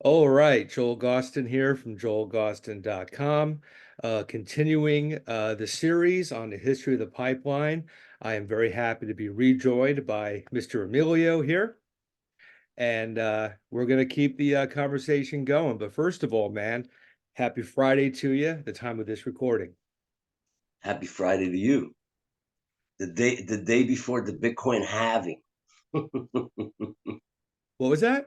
All right, Joel Gausten here from joelgausten.com. Continuing the series on the history of the pipeline. I am very happy to be rejoined by Mr. Emilio here, and we're going to keep the conversation going. But first of all, man, happy Friday to you, at the time of this recording. Happy Friday to you. The day before the Bitcoin halving. What was that?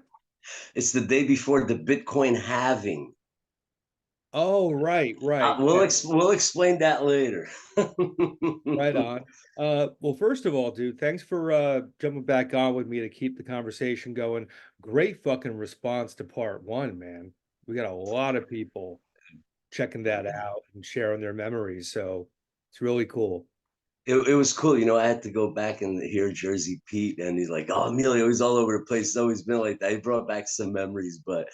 It's the day before the Bitcoin halving. Oh, right, right. We'll explain that later. Right on. Well, first of all, dude, thanks for jumping back on with me to keep the conversation going. Great fucking response to part one, man. We got a lot of people checking that out and sharing their memories, so it's really cool. It was cool. I had to go back and hear Jersey Pete, and he's like, "Oh, Emilio, he's all over the place. It's always been like that." He brought back some memories, but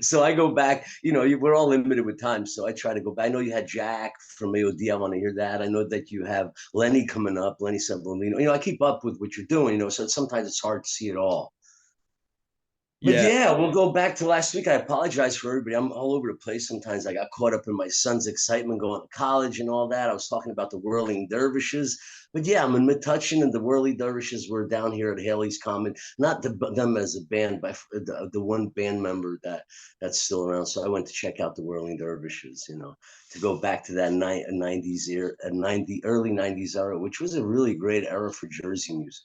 so I go back. We're all limited with time, so I try to go back. I know you had Jack from AOD. I want to hear that. I know that you have Lenny coming up, Lenny Sembolino. I keep up with what you're doing. So sometimes it's hard to see it all. But Yeah, yeah, we'll go back to last week. I apologize for everybody. I'm all over the place sometimes. I got caught up in my son's excitement going to college and all that. I was talking about the Whirling Dervishes. But yeah, I'm in Metuchen, and the Whirling Dervishes were down here at Haley's Common. Not them as a band, but the one band member that's still around. So I went to check out the Whirling Dervishes, to go back to that 90s era, 90, early 90s era, which was a really great era for Jersey music.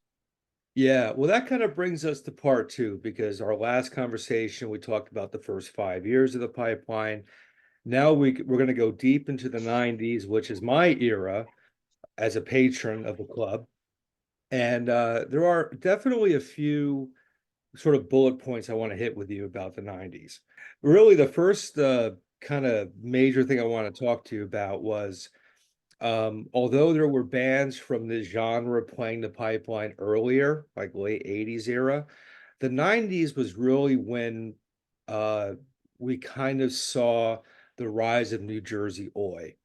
yeah. Well, that kind of brings us to part two because our last conversation, we talked about the first 5 years of the pipeline. Now we're going to go deep into the 90s, which is my era as a patron of the club. And there are definitely a few sort of bullet points I want to hit with you about the 90s. Really, the first kind of major thing I want to talk to you about was although there were bands from this genre playing the pipeline earlier, like late 80s era, the 90s was really when uh, we kind of saw the rise of New Jersey Oi,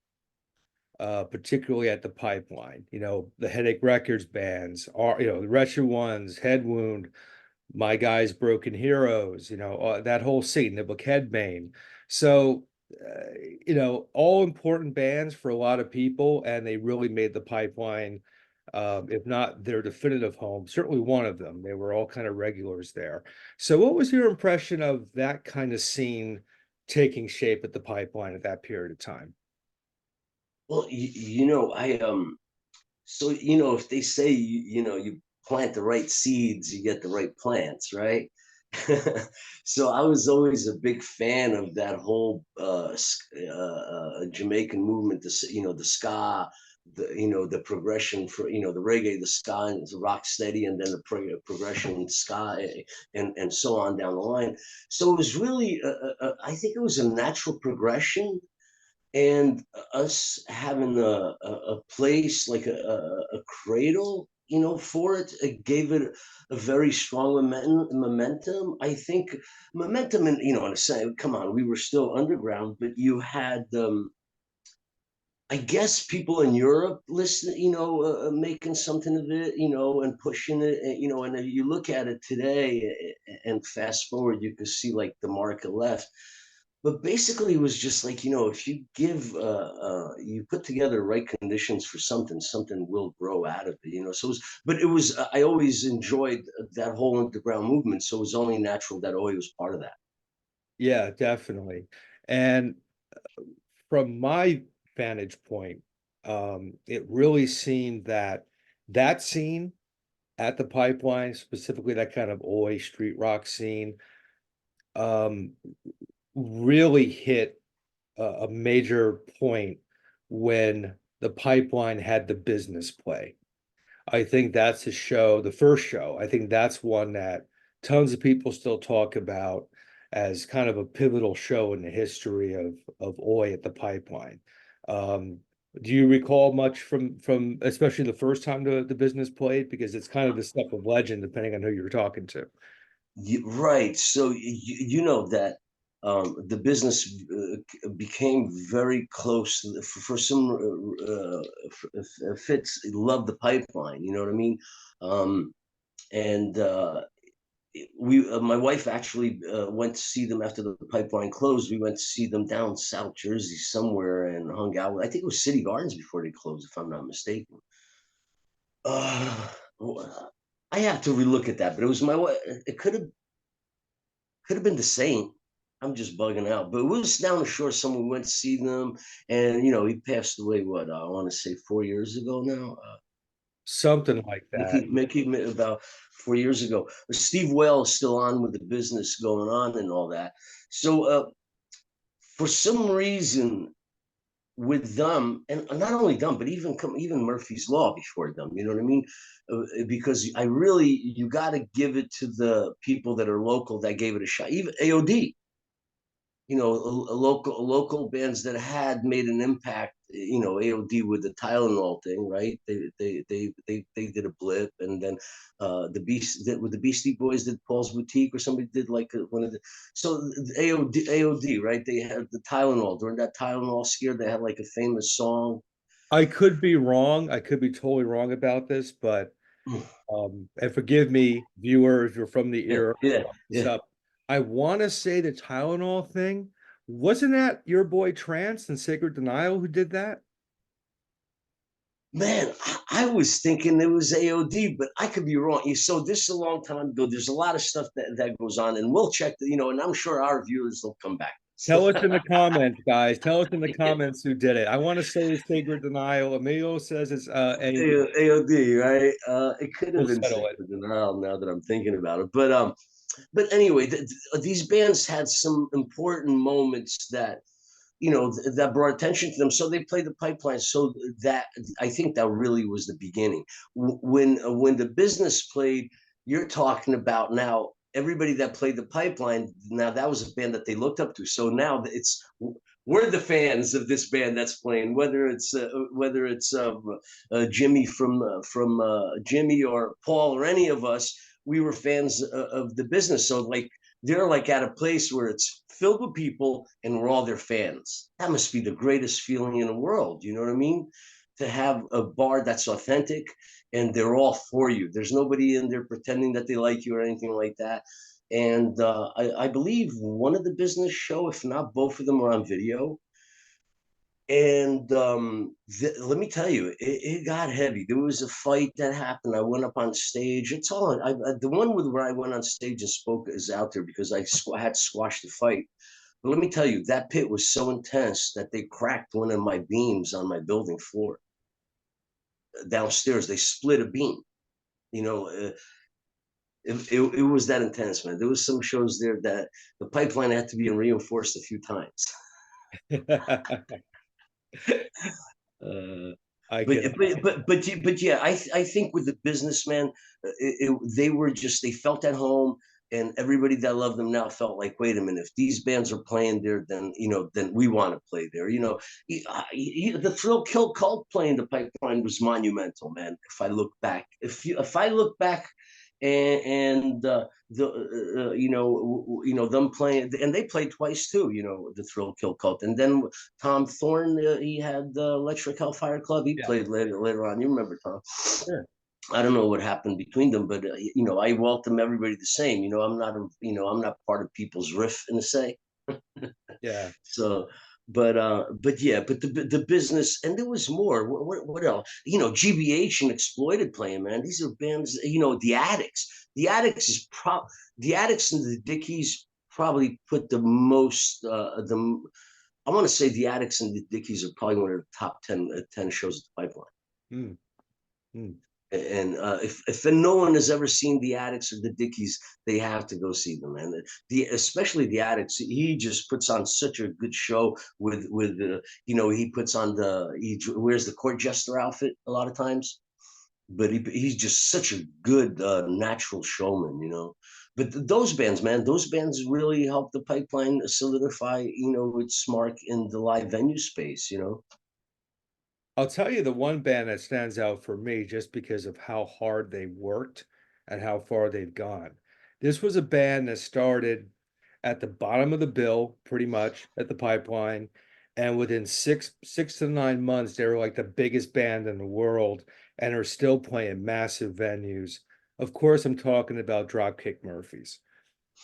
particularly at the pipeline. The Headache Records bands, are the Wretched Ones, Head Wound, My Guys, Broken Heroes, that whole scene, the Buckhead So, all important bands for a lot of people, and they really made the pipeline, if not their definitive home, certainly one of them. They were all kind of regulars there. So, what was your impression of that kind of scene taking shape at the pipeline at that period of time? Well, so if they say you plant the right seeds, you get the right plants, right? So I was always a big fan of that whole Jamaican movement, the ska, the progression for the reggae, the ska, and the rock steady, and then the progression ska, and so on down the line. So it was really, I think it was a natural progression, and us having a place like a cradle, for it, it gave it a very strong momentum. I think momentum, and in a sense, come on, we were still underground, but you had I guess people in Europe listen, making something of it, and pushing it, and if you look at it today and fast forward, you can see like the market left. But basically, it was just like, if you you put together the right conditions for something, something will grow out of it, So I always enjoyed that whole underground movement. So it was only natural that Oi was part of that. Yeah, definitely. And from my vantage point, it really seemed that that scene at the pipeline, specifically that kind of Oi street rock scene, um, really hit a major point when the pipeline had the business play. I think that's the show, the first show. I think that's one that tons of people still talk about as kind of a pivotal show in the history of Oi at the pipeline. Um, do you recall much from especially the first time the business played? Because it's kind of the stuff of legend, depending on who you're talking to. Right. So you know that the business became very close for some Fitz loved the pipeline. You know what I mean? And we my wife actually went to see them after the Pipeline closed. We went to see them down South Jersey somewhere and hung out. I think it was City Gardens before they closed, if I'm not mistaken. Uh, I have to relook at that, but it was my wife. It could have been the same. I'm just bugging out, but it was down the shore. Someone went to see them, and he passed away. What I want to say 4 years ago now. Something like that. Mickey about 4 years ago. Steve Whale is still on with the business going on and all that. So for some reason with them, and not only them, but even Murphy's Law before them, you know what I mean? Because you got to give it to the people that are local that gave it a shot. Even AOD, local bands that had made an impact. AOD with the Tylenol thing, right? They did a blip, and then the Beastie Boys did Paul's Boutique, or somebody did like one of the. So the AOD, right? They had the Tylenol during that Tylenol scare. They had like a famous song. I could be wrong. I could be totally wrong about this, but and forgive me, viewer, if you're from the Yeah, era, yeah, this yeah. up. I want to say the Tylenol thing. Wasn't that your boy Trance and Sacred Denial who did that? Man, I was thinking it was AOD, but I could be wrong. So this is a long time ago. There's a lot of stuff that goes on, and we'll check and I'm sure our viewers will come back. Tell us in the comments, guys. Tell us in the comments who did it. I want to say it's Sacred Denial. Emilio says it's AD. AOD, right? It could have We'll been settle Sacred it. Denial now that I'm thinking about it. But anyway, these bands had some important moments that brought attention to them. So they played the Pipeline. So that I think that really was the beginning. When the business played, you're talking about now everybody that played the Pipeline. Now that was a band that they looked up to. So now we're the fans of this band that's playing, whether it's Jimmy from Jimmy or Paul or any of us. We were fans of the business. So like they're like at a place where it's filled with people and we're all their fans. That must be the greatest feeling in the world. You know what I mean? To have a bar that's authentic and they're all for you. There's nobody in there pretending that they like you or anything like that. And I believe one of the business show, if not both of them, are on video. And let me tell you, it got heavy. There was a fight that happened. I went up on stage. It's all the one where I went on stage and spoke is out there because I had to squash the fight. But let me tell you, that pit was so intense that they cracked one of my beams on my building floor downstairs. They split a beam. You know, it was that intense, man. There was some shows there that the Pipeline had to be reinforced a few times. Uh, I but can yeah, I think with the businessman, they were just they felt at home, and everybody that loved them now felt like, wait a minute, if these bands are playing there, then we want to play there. The Thrill Kill Cult playing the Pipeline was monumental, man. If I look back, and them playing, and they played twice too. The Thrill Kill Cult, and then Tom Thorne, he had the Electric Hellfire Club. He yeah, played later on. You remember Tom? sure. I don't know what happened between them, but I welcome everybody the same. I'm not part of people's riff in a say. Yeah. So, but yeah, but the business, and there was more. What else? GBH and Exploited playing, man. These are bands. The Addicts. The Addicts and the Dickies probably put the most. I want to say the Addicts and the Dickies are probably one of the top 10 shows at the Pipeline. Mm, mm. And if no one has ever seen the Addicts or the Dickies, they have to go see them. And especially the Addicts, he just puts on such a good show he puts on he wears the court jester outfit a lot of times, but he's just such a good natural showman. But those bands, man, those bands really helped the Pipeline solidify its mark in the live venue space. I'll tell you the one band that stands out for me just because of how hard they worked and how far they've gone. This was a band that started at the bottom of the bill, pretty much at the Pipeline, and within six to 9 months, they were like the biggest band in the world and are still playing massive venues. Of course, I'm talking about Dropkick Murphys.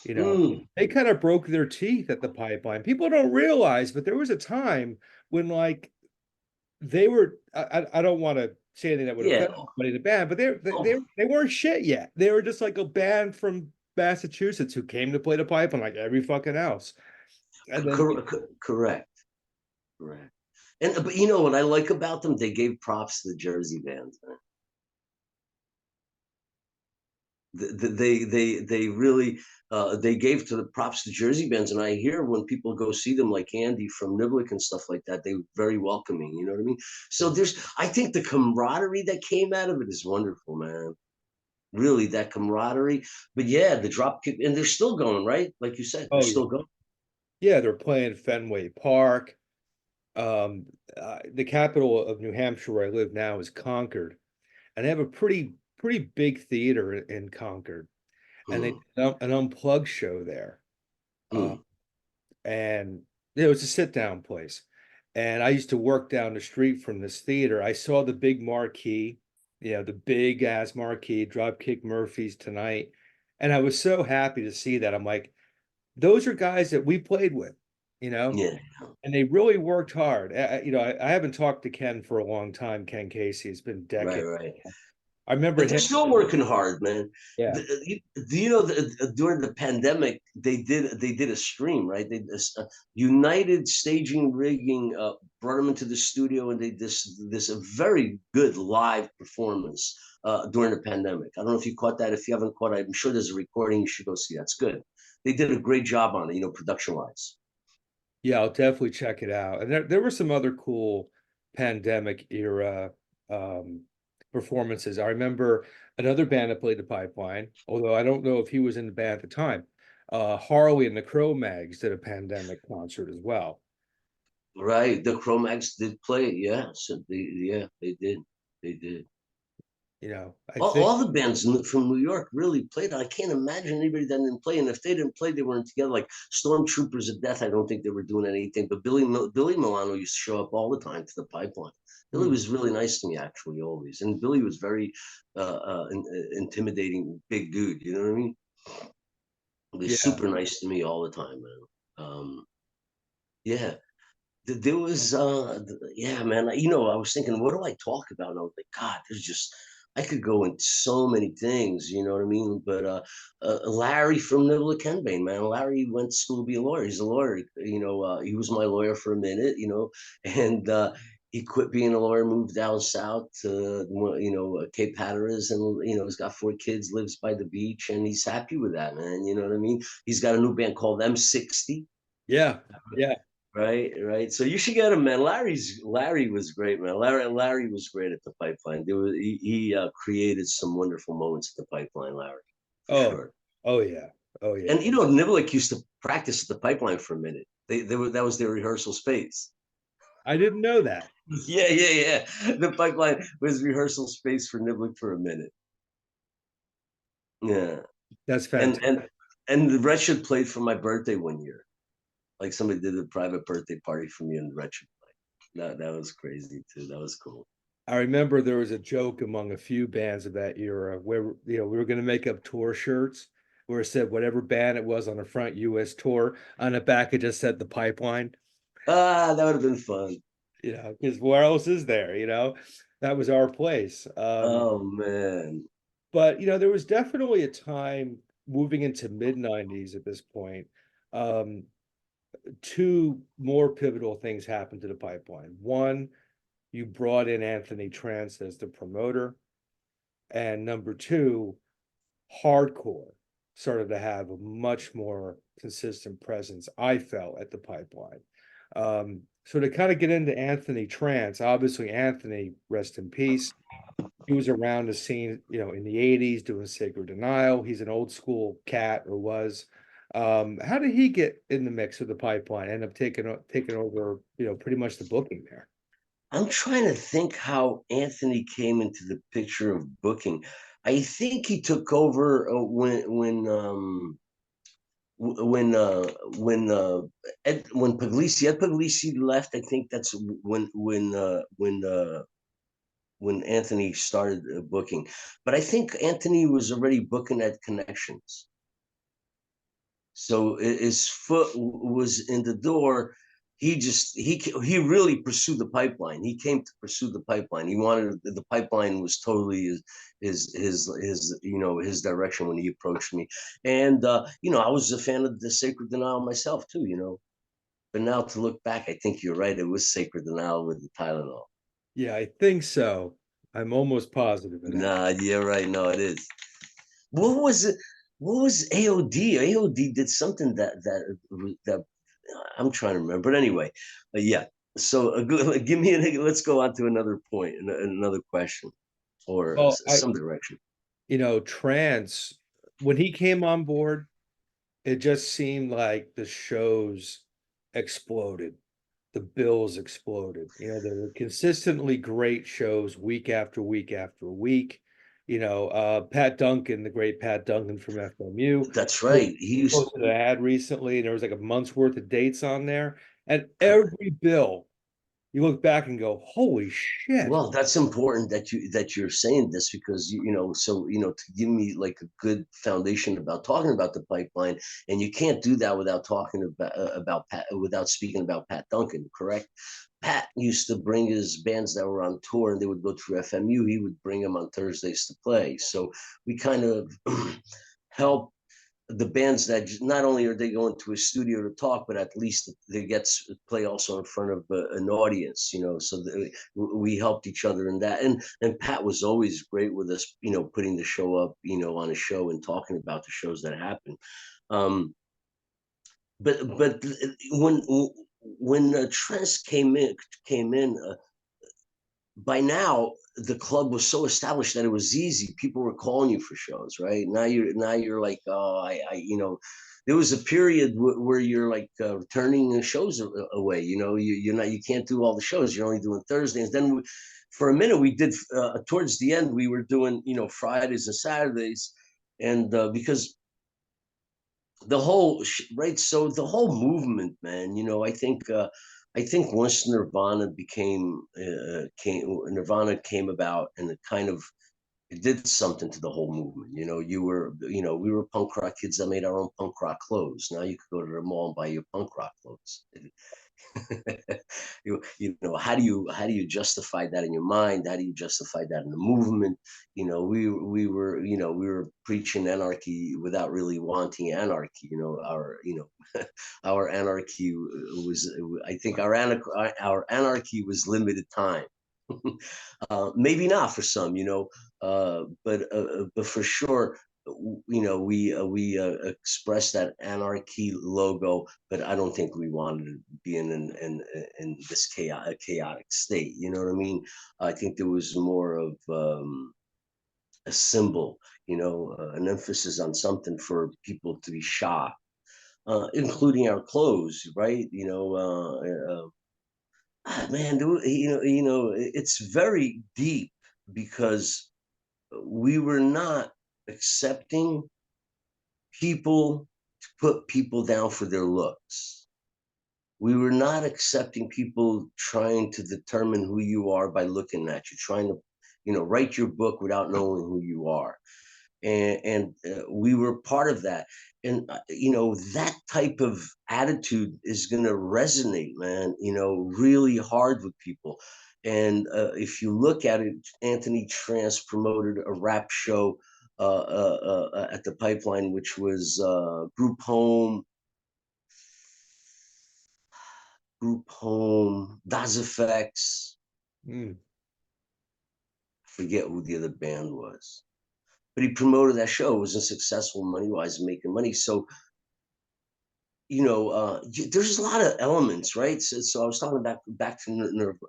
You know, Mm, they kind of broke their teeth at the pipeline. People don't realize, but there was a time when like they were. I don't want to say anything that would yeah. offend anybody in the band, but Oh, they weren't shit yet. They were just like a band from Massachusetts who came to play the pipeline like every fucking else. And then correct. Correct. And but you know what I like about them? They gave props to the Jersey bands, man. They really they gave to the props to Jersey bands, and I hear when people go see them, like Andy from Niblick and stuff like that, they are very welcoming. You know what I mean? So I think the camaraderie that came out of it is wonderful, man. Really, that camaraderie. But yeah, the Dropkick, and they're still going, right? Like you said, they're oh yeah, still going. yeah, they're playing Fenway Park. Um, the capital of New Hampshire, where I live now, is Concord, and they have a pretty big theater in Concord, and they Hmm, did an unplugged show there. Uh, hmm, and it was a sit down place. And I used to work down the street from this theater. I saw the big marquee, the big ass marquee, Dropkick Murphys tonight. And I was so happy to see that. I'm like, those are guys that we played with, you know, yeah, and they really worked hard. I haven't talked to Ken for a long time, Ken Casey. It's been right, decades. right. I remember But they're him. still working hard, man. Yeah. Do you know during the pandemic they did a stream, right? They United Staging Rigging brought them into the studio and they this a very good live performance during the pandemic. I don't know if you caught that. If you haven't caught it, I'm sure there's a recording. You should go see. That's good. They did a great job on it, production wise. Yeah, I'll definitely check it out. And there were some other cool pandemic era um, performances. I remember another band that played the Pipeline, although I don't know if he was in the band at the time. Harley and the Cro-Mags did a pandemic concert as well. Right, the Chromax did play it. Yeah, so they did. They did. I think, All the bands from New York really played. I can't imagine anybody that didn't play. And if they didn't play, they weren't together. Like Stormtroopers of Death, I don't think they were doing anything. But Billy Milano used to show up all the time to the Pipeline. Billy hmm, was really nice to me, actually, always. And Billy was very intimidating, big dude. You know what I mean? He was yeah. super nice to me all the time, man. Yeah, there was yeah, man, I was thinking, what do I talk about? And I was like, God, there's just I could go into so many things, you know what I mean? But Larry from Niblick Kenbane, man, Larry went to school to be a lawyer. He's a lawyer. He was my lawyer for a minute, and he quit being a lawyer, moved down south to Cape Hatteras, and he's got 4 kids, lives by the beach, and he's happy with that, man. You know what I mean? He's got a new band called M60. Yeah. Yeah. Right, right. So you should get him, man. Larry was great, man. Larry was great at the Pipeline. He created some wonderful moments at the Pipeline, Larry, for Oh, sure. oh yeah. Oh yeah. And Niblick used to practice at the Pipeline for a minute. They were that was their rehearsal space. I didn't know that. Yeah, yeah, yeah. The Pipeline was rehearsal space for Niblick for a minute. Yeah, That's and fantastic. and and the Wretched played for my birthday one year. Like somebody did a private birthday party for me, and the Wretched played. That was crazy too. That was cool. I remember there was a joke among a few bands of that era where we were going to make up tour shirts where it said whatever band it was on the front US tour, on the back it just said the Pipeline, That would have been fun. because where else is there, that was our place. Oh man. But there was definitely a time moving into mid 90s at this point. Um, two more pivotal things happened to the Pipeline. One, you brought in Anthony Trance as the promoter. And number two, hardcore started to have a much more consistent presence, I felt, at the Pipeline. So to kind of get into Anthony Trance, obviously Anthony, rest in peace. He was around the scene, in the 80s doing Sacred Denial. He's an old school cat, or was. How did he get in the mix of the Pipeline? End up taking over, pretty much the booking there. I'm trying to think how Anthony came into the picture of booking. I think he took over when Puglisi Ed Puglisi left. I think that's when when Anthony started booking. But I think Anthony was already booking at Connections. So his foot was in the door. He really pursued the pipeline. He came to pursue the pipeline. He wanted the pipeline was totally his direction when he approached me. And I was a fan of the Sacred Denial myself too. But now to look back, I think you're right. It was Sacred Denial with the Tylenol. Yeah, I think so. I'm almost positive of that. Nah, you're right. No, it is. What was it? What was AOD? AOD did something that I'm trying to remember. But anyway, yeah. So give me let's go on to another point, another question, or Well, some direction. Trance, when he came on board, it just seemed like the shows exploded. The bills exploded. They were consistently great shows week after week after week. Pat Duncan, the great Pat Duncan from FMU, That's right. He used posted an ad recently, and there was like a month's worth of dates on there. And correct. every bill, you look back and go, holy shit. Well, that's important that you're saying this because to give me like a good foundation about talking about the pipeline, and you can't do that without talking about Pat, without speaking about Pat Duncan, correct? Pat used to bring his bands that were on tour, and they would go through FMU. He would bring them on Thursdays to play. So we kind of help the bands that not only are they going to a studio to talk, but at least they get to play also in front of an audience, so we helped each other in that. And Pat was always great with us, putting the show up, on a show and talking about the shows that happen. But when Trance came in, by now the club was so established that it was easy. People were calling you for shows, right? Now you're like, oh, there was a period where you're like turning shows away. You can't do all the shows. You're only doing Thursdays. Then for a minute we did. Towards the end, we were doing Fridays and Saturdays, and because the whole right, so the whole movement, man. I think once Nirvana came about, and it did something to the whole movement. We were punk rock kids that made our own punk rock clothes. Now you could go to the mall and buy your punk rock clothes. How do you justify that in your mind? How do you justify that in the movement? We were preaching anarchy without really wanting anarchy. Our anarchy was, I think our anarchy was limited time. Maybe not for some, but for sure, we expressed that anarchy logo, but I don't think we wanted to be in this chaotic state. You know what I mean? I think there was more of a symbol, an emphasis on something for people to be shocked, including our clothes, right? Man, it's very deep because we were not accepting people to put people down for their looks. We were not accepting people trying to determine who you are by looking at you, trying to, write your book without knowing who you are. And we were part of that. And that type of attitude is going to resonate, man, really hard with people. And if you look at it, Anthony Trance promoted a rap show at the Pipeline, which was Group Home, Das Effects. Mm. Forget who the other band was, but he promoted that show. It wasn't successful money wise, making money. So there's a lot of elements, right? So I was talking about back to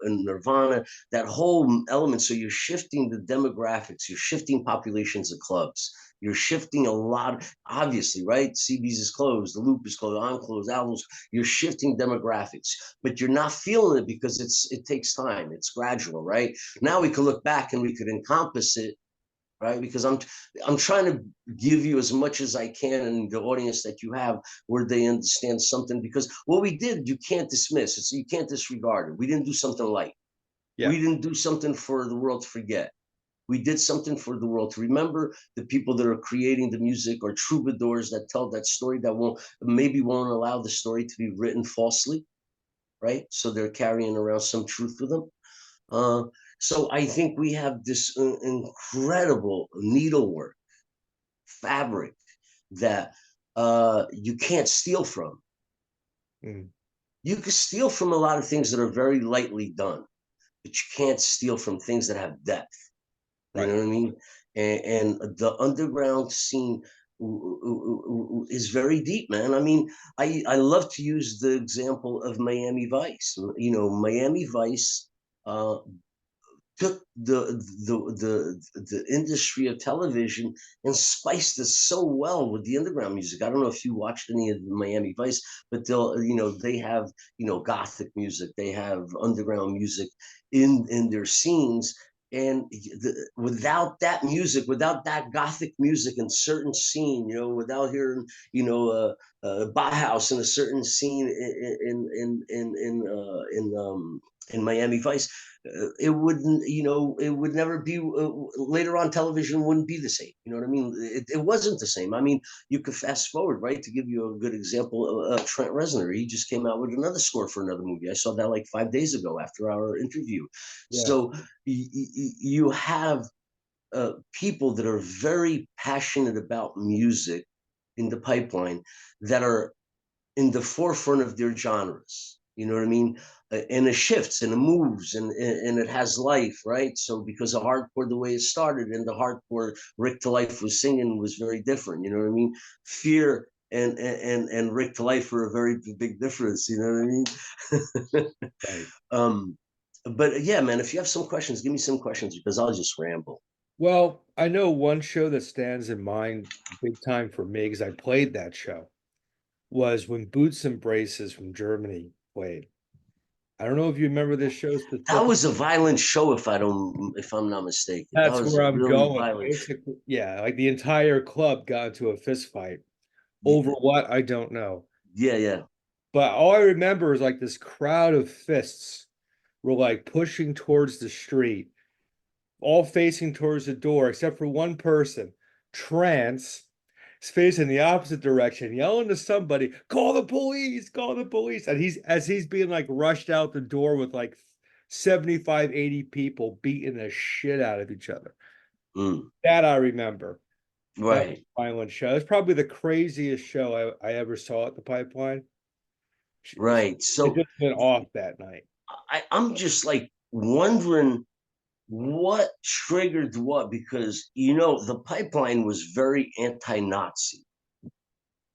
Nirvana, that whole element. So you're shifting the demographics, you're shifting populations of clubs, you're shifting a lot, obviously, right? CB's is closed, the Loop is closed, On closed, albums. You're shifting demographics, but you're not feeling it because it takes time. It's gradual, right? Now we can look back and we could encompass it, right? Because I'm trying to give you as much as I can in the audience that you have, where they understand something. Because what we did, you can't dismiss it, so you can't disregard it. We didn't do something light. Yeah. We didn't do something for the world to forget. We did something for the world to remember. The people that are creating the music are troubadours that tell that story that won't allow the story to be written falsely, right? So they're carrying around some truth with them. Uh, so I think we have this incredible needlework fabric that you can't steal from. Mm, You can steal from a lot of things that are very lightly done, but you can't steal from things that have depth. You right. know what I mean? And the underground scene is very deep, man. I mean, I love to use the example of Miami Vice. You know, Miami Vice took the industry of television and spiced it so well with the underground music. I don't know if you watched any of Miami Vice, but they have gothic music, they have underground music in their scenes. And without that music, without that gothic music in certain scene, without hearing, Bauhaus in a certain scene in Miami Vice, it wouldn't, it would never be, later on television wouldn't be the same. You know what I mean? It wasn't the same. I mean, you could fast forward, right? To give you a good example, Trent Reznor, he just came out with another score for another movie. I saw that like 5 days ago after our interview. Yeah. So you have people that are very passionate about music in the pipeline that are in the forefront of their genres. You know what I mean? And it shifts and it moves and it has life, right? So because of hardcore, the way it started, and the hardcore Rick to Life was singing was very different. You know what I mean? Fear and Rick to Life are a very big difference. You know what I mean? Right. But yeah, man, if you have some questions, give me some questions because I'll just ramble. Well, I know one show that stands in mind big time for me because I played that show was when Boots and Braces from Germany played. I don't know if you remember this show That specifically. was a violent show, if I'm not mistaken. That That's was where a I'm really going. violent. Basically, yeah, like the entire club got into a fist fight over what I don't know. Yeah, yeah. But all I remember is like this crowd of fists were like pushing towards the street, all facing towards the door, except for one person, Trance, is facing the opposite direction, yelling to somebody, call the police, call the police. And he's being like rushed out the door with like 75, 80 people beating the shit out of each other. Mm, That I remember. That was right, a violent show. It's probably the craziest show I ever saw at the Pipeline. right. It So just went off that night. I'm just like wondering what triggered what, because the pipeline was very anti-Nazi,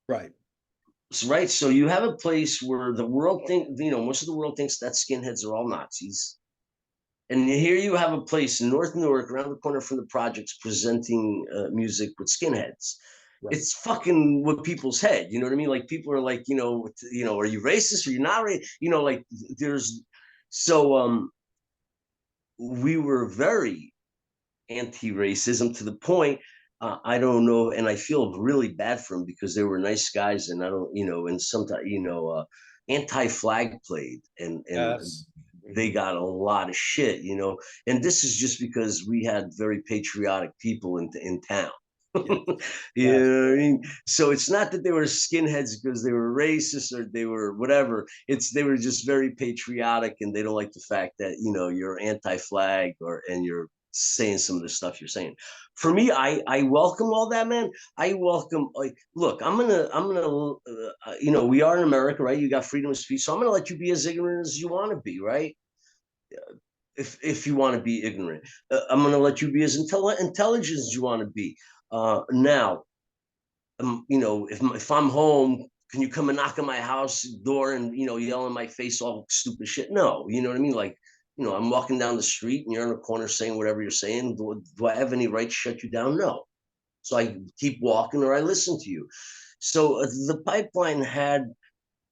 Right. right? So you have a place where the world most of the world thinks that skinheads are all Nazis. And here you have a place in North Newark, around the corner from the projects, presenting music with skinheads. Right. It's fucking with people's head. You know what I mean? Like people are like, are you racist? Are you not racist? Like there's so we were very anti-racism to the point. I don't know, and I feel really bad for them because they were nice guys, and I don't, and sometimes, anti-flag played, and Yes. they Mhm. got a lot of shit, and this is just because we had very patriotic people in town. Yes. You Yes. know what I mean? So it's not that they were skinheads because they were racist or they were whatever. It's they were just very patriotic, and they don't like the fact that you're anti-flag and you're saying some of the stuff you're saying. For me, I welcome all that, man. I welcome. Like, look, I'm gonna we are in America, right? You got freedom of speech, so I'm gonna let you be as ignorant as you want to be, right? If you want to be ignorant, I'm gonna let you be as intelligent as you want to be. Now, if I'm home, can you come and knock on my house door and yell in my face all stupid shit? No, you know what I mean? Like, I'm walking down the street and you're in a corner saying whatever you're saying. Do I have any right to shut you down? No. So I keep walking or I listen to you. So the pipeline had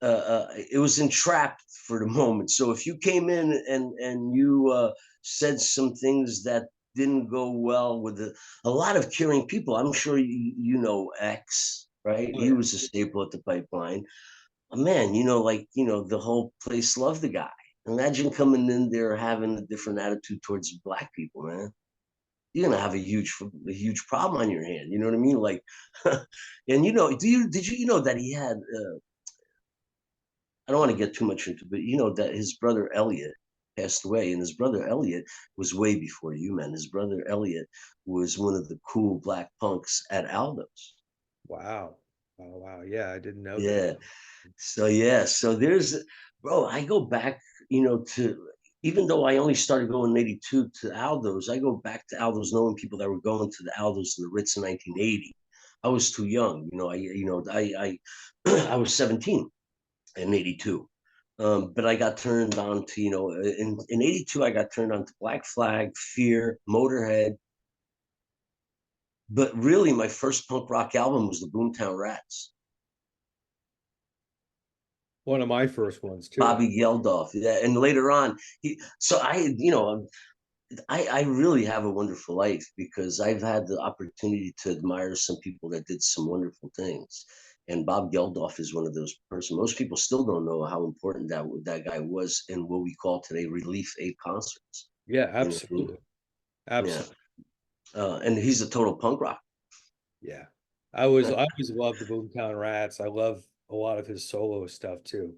it was entrapped for the moment. So if you came in and you said some things that didn't go well with a lot of curing people, I'm sure you know X, right? Oh, He yeah. was a staple at the pipeline. Man, like the whole place loved the guy. Imagine coming in there having a different attitude towards black people, man. You're gonna have a huge problem on your hand. You know what I mean? Like, and did you know that he had? I don't want to get too much into, but you know that his brother Elliot passed away, and his brother Elliot was way before you, man. His brother Elliot was one of the cool black punks at Aldo's. Wow. Oh, wow. Yeah, I didn't know that. Yeah. So there's, bro, I go back, to, even though I only started going in 82 to Aldo's, I go back to Aldo's knowing people that were going to the Aldo's and the Ritz in 1980. I was too young, I was 17 in 82. But I got turned on to, in 82, I got turned on to Black Flag, Fear, Motorhead. But really, my first punk rock album was the Boomtown Rats. One of my first ones too. Bobby Geldof, yeah, and later on, I really have a wonderful life because I've had the opportunity to admire some people that did some wonderful things, and Bob Geldof is one of those person. Most people still don't know how important that guy was in what we call today Relief Aid concerts. Yeah, You know what I mean? absolutely. Yeah, Absolutely. and he's a total punk rock. Yeah. I always loved the Boomtown Rats. I love a lot of his solo stuff too.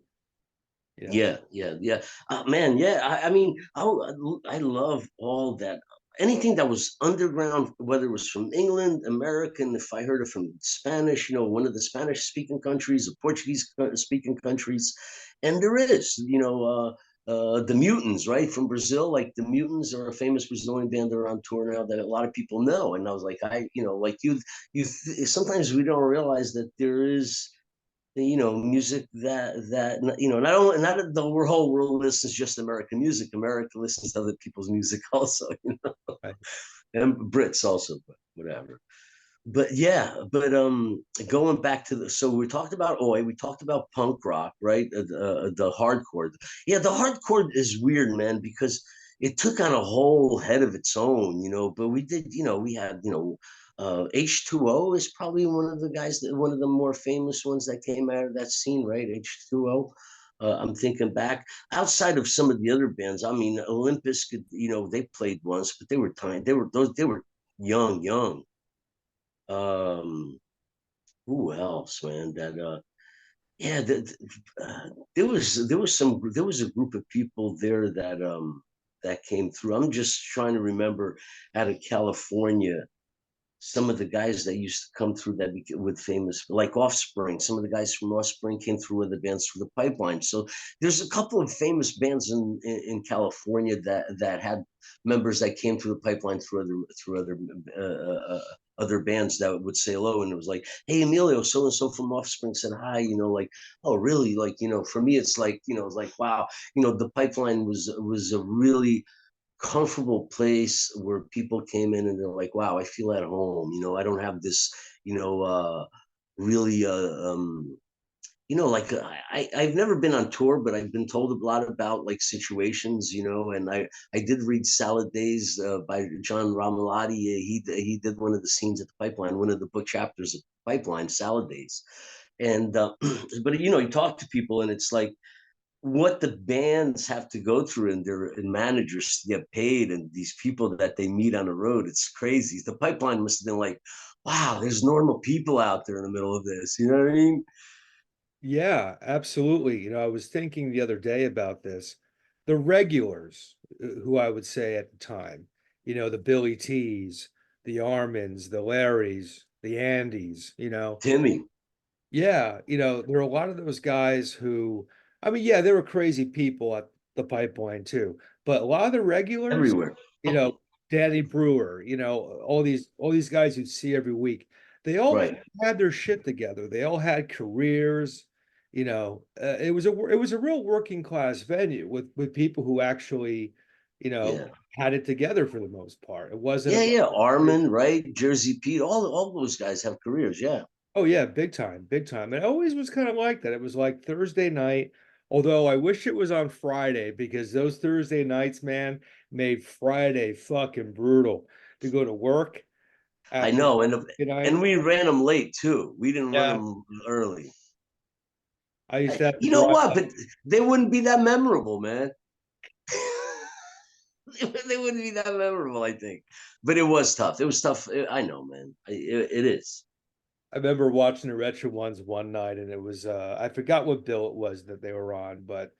You know. Yeah, yeah, yeah. Man, yeah. I mean, I love all that. Anything that was underground, whether it was from England, American, if I heard it from Spanish, one of the Spanish speaking countries, the Portuguese speaking countries. And there is, the Mutants, right? From Brazil. Like the Mutants are a famous Brazilian band. They're on tour now that a lot of people know. And I was like, like sometimes we don't realize that there is music that not the whole world listens just American music. America listens to other people's music also, Right. and Brits also, but whatever. But yeah, but going back to so we talked about Oi, we talked about punk rock, right? The hardcore. Yeah, the hardcore is weird, man, because it took on a whole head of its own, but we did, we had, H2O is probably one of the more famous ones that came out of that scene, right? H2O. I'm thinking back outside of some of the other bands. I mean, Olympus could, they played once, but they were tiny. They were young. Um, who else, man? That yeah, there was a group of people there that came through. I'm just trying to remember out of California some of the guys that used to come through that with famous like Offspring. Some of the guys from Offspring came through with the bands through the pipeline. So there's a couple of famous bands in California that had members that came through the pipeline through other bands that would say hello, and it was like, hey, Emilio, so and so from Offspring said hi, like, oh really, like, for me it's like, it's like, wow, the pipeline was a really comfortable place where people came in and they're like, wow, I feel at home. I don't have this, really, like I've never been on tour, but I've been told a lot about like situations, and I did read Salad Days by John Romalotti. He did one of the scenes at the Pipeline, one of the book chapters of the Pipeline, Salad Days. And but you talk to people and it's like what the bands have to go through and managers to get paid and these people that they meet on the road. It's crazy. The Pipeline must have been like, wow, there's normal people out there in the middle of this. You know what I mean? Yeah, absolutely. I was thinking the other day about this. The regulars, who I would say at the time, the Billy T's, the Armins, the Larrys, the Andys, Timmy, yeah, there are a lot of those guys who, I mean, yeah, there were crazy people at the pipeline too, but a lot of the regulars, everywhere. you know, Danny Brewer, all these guys you'd see every week, they all Right. had their shit together. They all had careers, it was a real working class venue with people who actually, Yeah. had it together for the most part. It wasn't Yeah, about. yeah. Armin, right? Jersey Pete, all those guys have careers. Yeah. Oh yeah, big time, big time. It always was kind of like that. It was like Thursday night, although I wish it was on Friday because those Thursday nights, man, made Friday fucking brutal to go to work I after know. And Thursday night. and we ran them late too. We didn't run Yeah, them early. I used to have to You know drive what? up. But they wouldn't be that memorable, man. they wouldn't be that memorable, I think. But it was tough. It was tough. I know, man. It is. I remember watching the retro ones one night, and it was I forgot what bill it was that they were on, but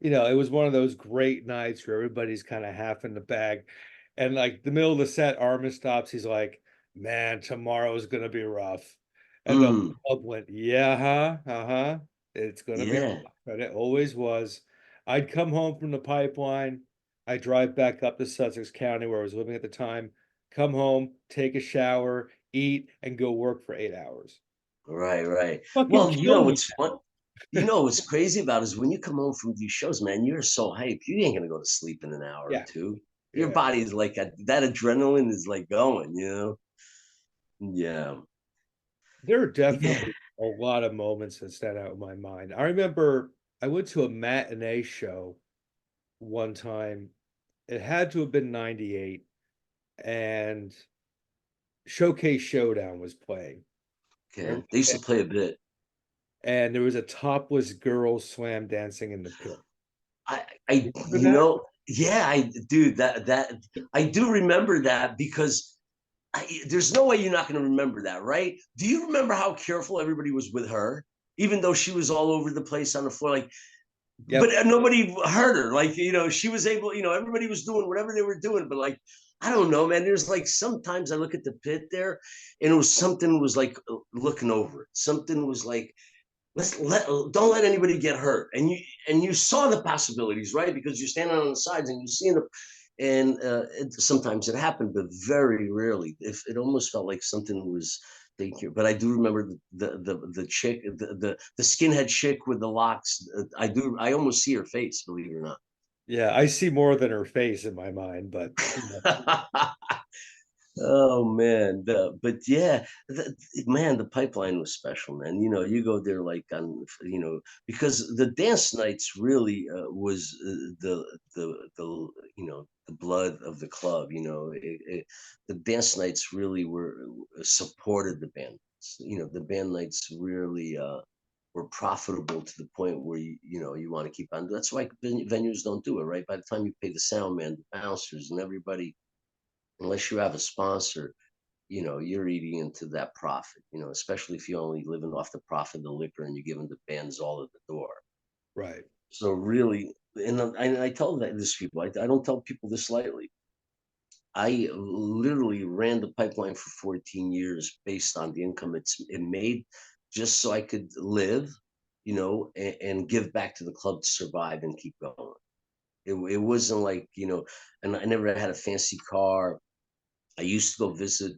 it was one of those great nights where everybody's kind of half in the bag. And like the middle of the set, Armin stops, he's like, "Man, tomorrow's gonna be rough." And the Mm, club went, "Yeah, huh? Uh-huh. It's gonna be yeah. rough." And it always was. I'd come home from the pipeline, I drive back up to Sussex County where I was living at the time, come home, take a shower, eat, and go work for 8 hours. Right, right. Fucking Well, kill me. what's fun? What's crazy about is when you come home from these shows, man, you're so hyped. You ain't gonna go to sleep in an hour or Yeah, two. Your yeah. body is like that adrenaline is like going, Yeah. There are Yeah. definitely a lot of moments that stand out in my mind. I remember I went to a matinee show one time. It had to have been 98, and Showcase Showdown was playing. Okay. They used to play a bit. And there was a topless girl slam dancing in the pit. Remember that? Yeah, dude, that I do remember that because there's no way you're not going to remember that, right? Do you remember how careful everybody was with her, even though she was all over the place on the floor? Like, but Yep. nobody hurt her. Like, she was able. Everybody was doing whatever they were doing. But like, I don't know, man. There's like sometimes I look at the pit there, and it was something was like looking over it. Something was like don't let anybody get hurt, and you saw the possibilities, right? Because you're standing on the sides and you see the and sometimes it happened, but very rarely. If it almost felt like something was taking care. But I do remember the chick, the skinhead chick with the locks. I almost see her face, believe it or not. Yeah, I see more than her face in my mind, but Oh man, but yeah, man, the pipeline was special, man. You go there like on, because the dance nights really was the blood of the club. The dance nights really supported the band. The band nights really were profitable to the point where you want to keep on. That's why venues don't do it, right? By the time you pay the sound man, the bouncers, and everybody, unless you have a sponsor, you're eating into that profit, especially if you're only living off the profit of the liquor and you're giving the bands all at the door. right. So really, and I tell this people, I don't tell people this lightly. I literally ran the pipeline for 14 years based on the income it made, just so I could live, and give back to the club to survive and keep going. It wasn't like, and I never had a fancy car. I used to go visit,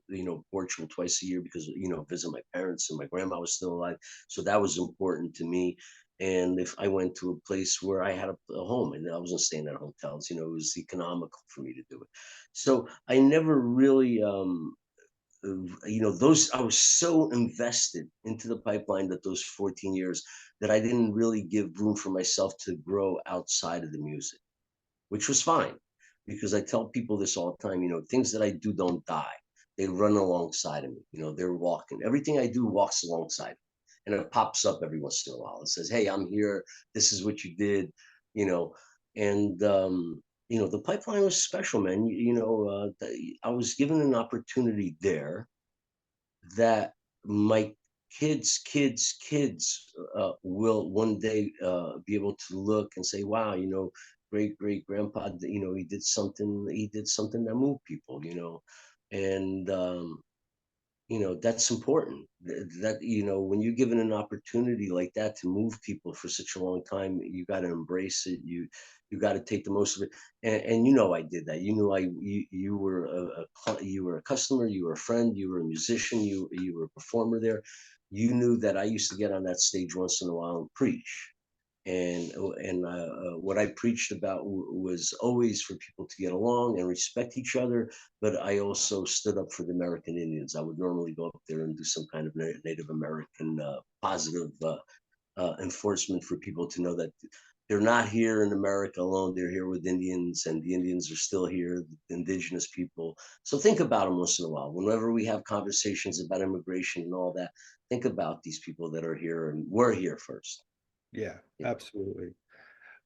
Portugal twice a year because, visit my parents, and my grandma was still alive. So that was important to me. And if I went to a place where I had a home and I wasn't staying at hotels, it was economical for me to do it. So I never really, those, I was so invested into the pipeline that those 14 years that I didn't really give room for myself to grow outside of the music, which was fine because I tell people this all the time, things that I do don't die. They run alongside of me. They're walking. Everything I do walks alongside. And it pops up every once in a while. It says, "Hey, I'm here. This is what you did," you know. And the pipeline was special, man. I was given an opportunity there that my kids will one day be able to look and say, wow, great grandpa, he did something that moved people, and that's important. That when you're given an opportunity like that to move people for such a long time, you got to embrace it. You got to take the most of it. And I did that. You were you were a customer, you were a friend, you were a musician, you were a performer there. You knew that I used to get on that stage once in a while and preach, and what I preached about was always for people to get along and respect each other. But I also stood up for the American Indians. I would normally go up there and do some kind of Native American positive enforcement for people to know that they're not here in America alone. They're here with Indians, and the Indians are still here, the indigenous people. So think about them once in a while. Whenever we have conversations about immigration and all that, think about these people that are here and were here first. Yeah, You know. absolutely.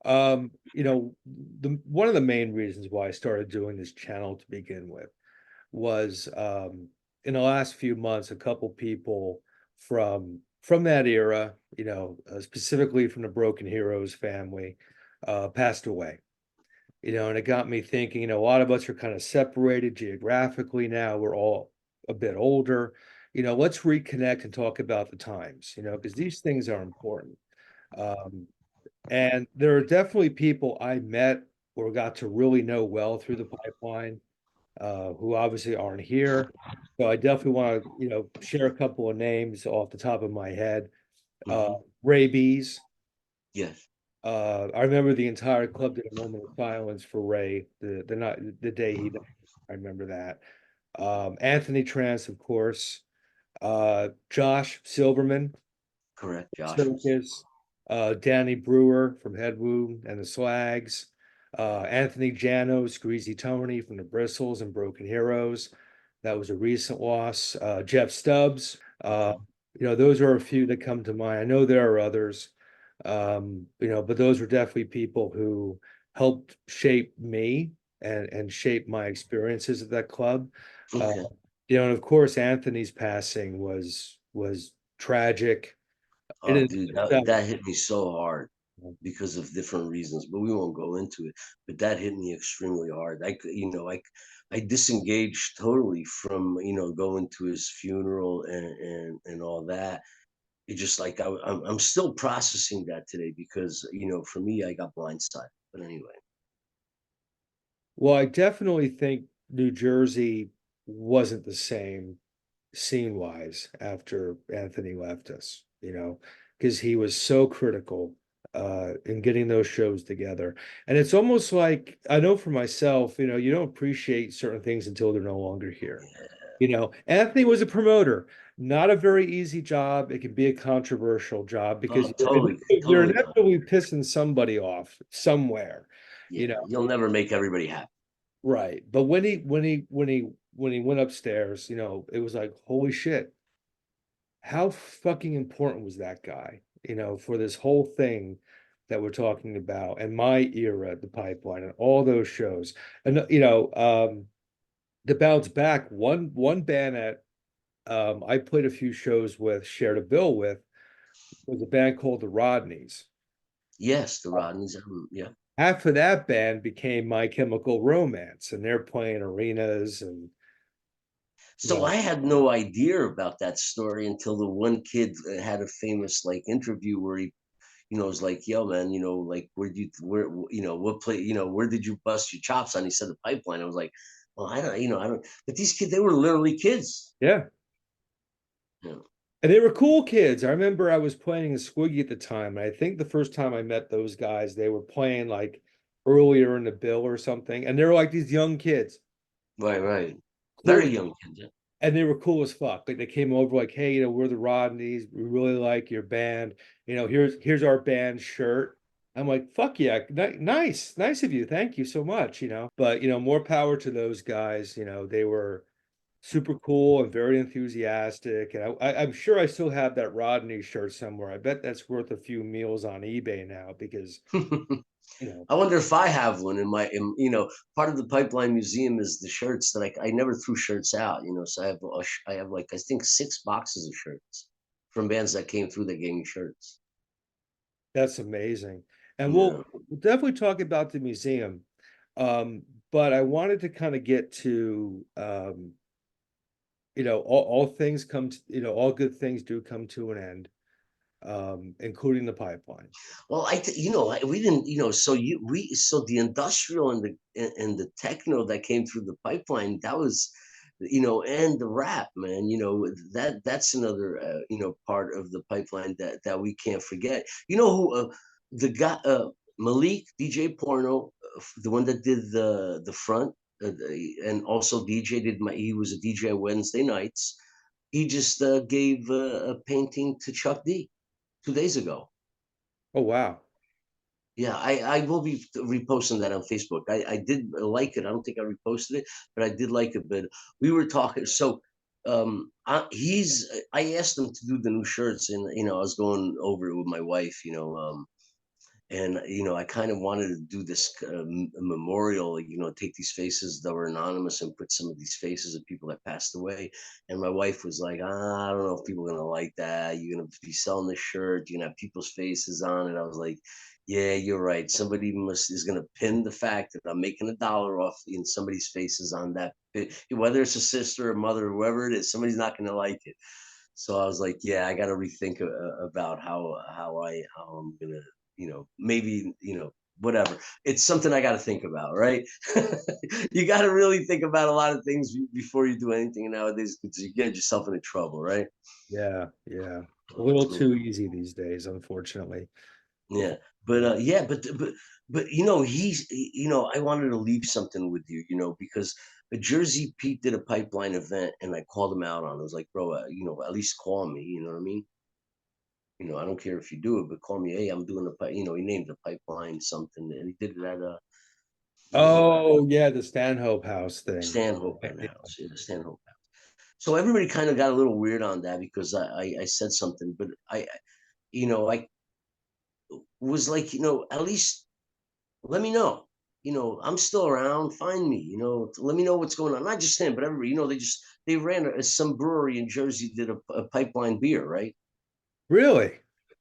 The one of the main reasons why I started doing this channel to begin with was in the last few months, a couple people from that era, specifically from the Broken Heroes family, passed away. And it got me thinking, a lot of us are kind of separated geographically now. We're all a bit older. Let's reconnect and talk about the times, because these things are important. Um, and there are definitely people I met or got to really know well through the pipeline, who obviously aren't here. So I definitely want to, share a couple of names off the top of my head. Uh, Hmm. Rabies. Yes. I remember the entire club did a moment of silence for Ray the night the day he died. I remember that. Anthony Trance, of course. Josh Silverman, Correct. Josh was. Circus. Danny Brewer from Head Wound and the Slags. Anthony Janos, Greasy Tony from the Bristles and Broken Heroes. That was a recent loss. Jeff Stubbs. Mhm. Those are a few that come to mind. I know there are others, but those were definitely people who helped shape me and shape my experiences at that club. Uh, Okay. and of course, Anthony's passing was tragic. It Oh, is dude, itself. that hit me so hard because of different reasons, but we won't go into it. But that hit me extremely hard. I disengaged totally from, going to his funeral and all that. It just like I'm still processing that today because, for me, I got blindsided. But anyway, Well, I definitely think New Jersey wasn't the same scene wise after Anthony left us, because he was so critical in getting those shows together. And it's almost like I know for myself, you don't appreciate certain things until they're no longer here. Anthony was a promoter, not a very easy job. It can be a controversial job because oh, totally, you're totally. inevitably pissing somebody off somewhere, you Yeah, know. you'll never make everybody happy. Right. But when he went upstairs, it was like, holy shit, how fucking important was that guy, for this whole thing that we're talking about and my era, the pipeline and all those shows. And to bounce back, one band that I played a few shows with, shared a bill with, was a band called the Rodneys. Yes, the Rodneys. Yeah. Half of that band became My Chemical Romance, and they're playing arenas and you So know I had no idea about that story until the one kid had a famous like interview where he, was like, "Yo, man, like what play, where did you bust your chops on?" He said the pipeline. I was like, "Well, I don't." But these kids, they were literally kids. yeah. You And they were cool kids. I remember I was playing in Squiggy at the time, and I think the first time I met those guys, they were playing like earlier in the bill or something, and they were like these young kids, Right, right. Very cool, young kids. Yeah. and they were cool as fuck. Like they came over like, "Hey, we're the Rodneys. We really like your band. Here's our band shirt." I'm like, "Fuck yeah, nice of you. Thank you so much." But more power to those guys. They were super cool and very enthusiastic. And I'm sure I still have that Rodney shirt somewhere. I bet that's worth a few meals on eBay now because, you know, I wonder if I have one part of the Pipeline Museum is the shirts that I never threw shirts out, so I have like, I think 6 boxes of shirts from bands that came through that gave me shirts. that's amazing. And Yeah. we'll definitely talk about the museum. Um, but I wanted to kind of get to, all things come to, all good things do come to an end, including the pipeline. Well, we didn't, so the industrial and the techno that came through the pipeline, that was, and the rap, man, that's another, part of the pipeline that we can't forget. You know who, the guy, Malik, DJ Porno, the one that did the front, and also DJ he was a DJ Wednesday nights. He just gave a painting to Chuck D 2 days ago. Oh, wow. Yeah, I will be reposting that on Facebook. I did like it. I don't think I reposted it, but I did like it. But we were talking. So I asked him to do the new shirts, and I was going over it with my wife. And I kind of wanted to do this memorial, take these faces that were anonymous and put some of these faces of people that passed away. And my wife was like, I don't know if people are gonna like that. You're gonna be selling this shirt, you're gonna have people's faces on it. I was like, yeah, you're right. Somebody is gonna pin the fact that I'm making $1 off in somebody's faces on that, whether it's a sister or mother or whoever it is. Somebody's not gonna like it. So I was like, yeah, I got to rethink about how I'm gonna, maybe, whatever. It's something I got to think about, right? You got to really think about a lot of things before you do anything nowadays, because you get yourself into trouble, right? Yeah, yeah. A little Yeah, too easy these days, unfortunately. yeah. But yeah, but I wanted to leave something with you, because a Jersey Pete did a pipeline event, and I called him out on it. I was like, bro, at least call me, you know what I mean? I don't care if you do it, but call me. Hey, I'm doing the pipe. He named the pipeline something, and he did it at Oh, yeah, the Stanhope House thing. Stanhope Yeah, yeah. House. Yeah, the Stanhope House. So everybody kind of got a little weird on that because I said something, but I was like, at least let me know. I'm still around. Find me. Let me know what's going on. Not just him, but everybody. They ran some brewery in Jersey did a pipeline beer, right? Really?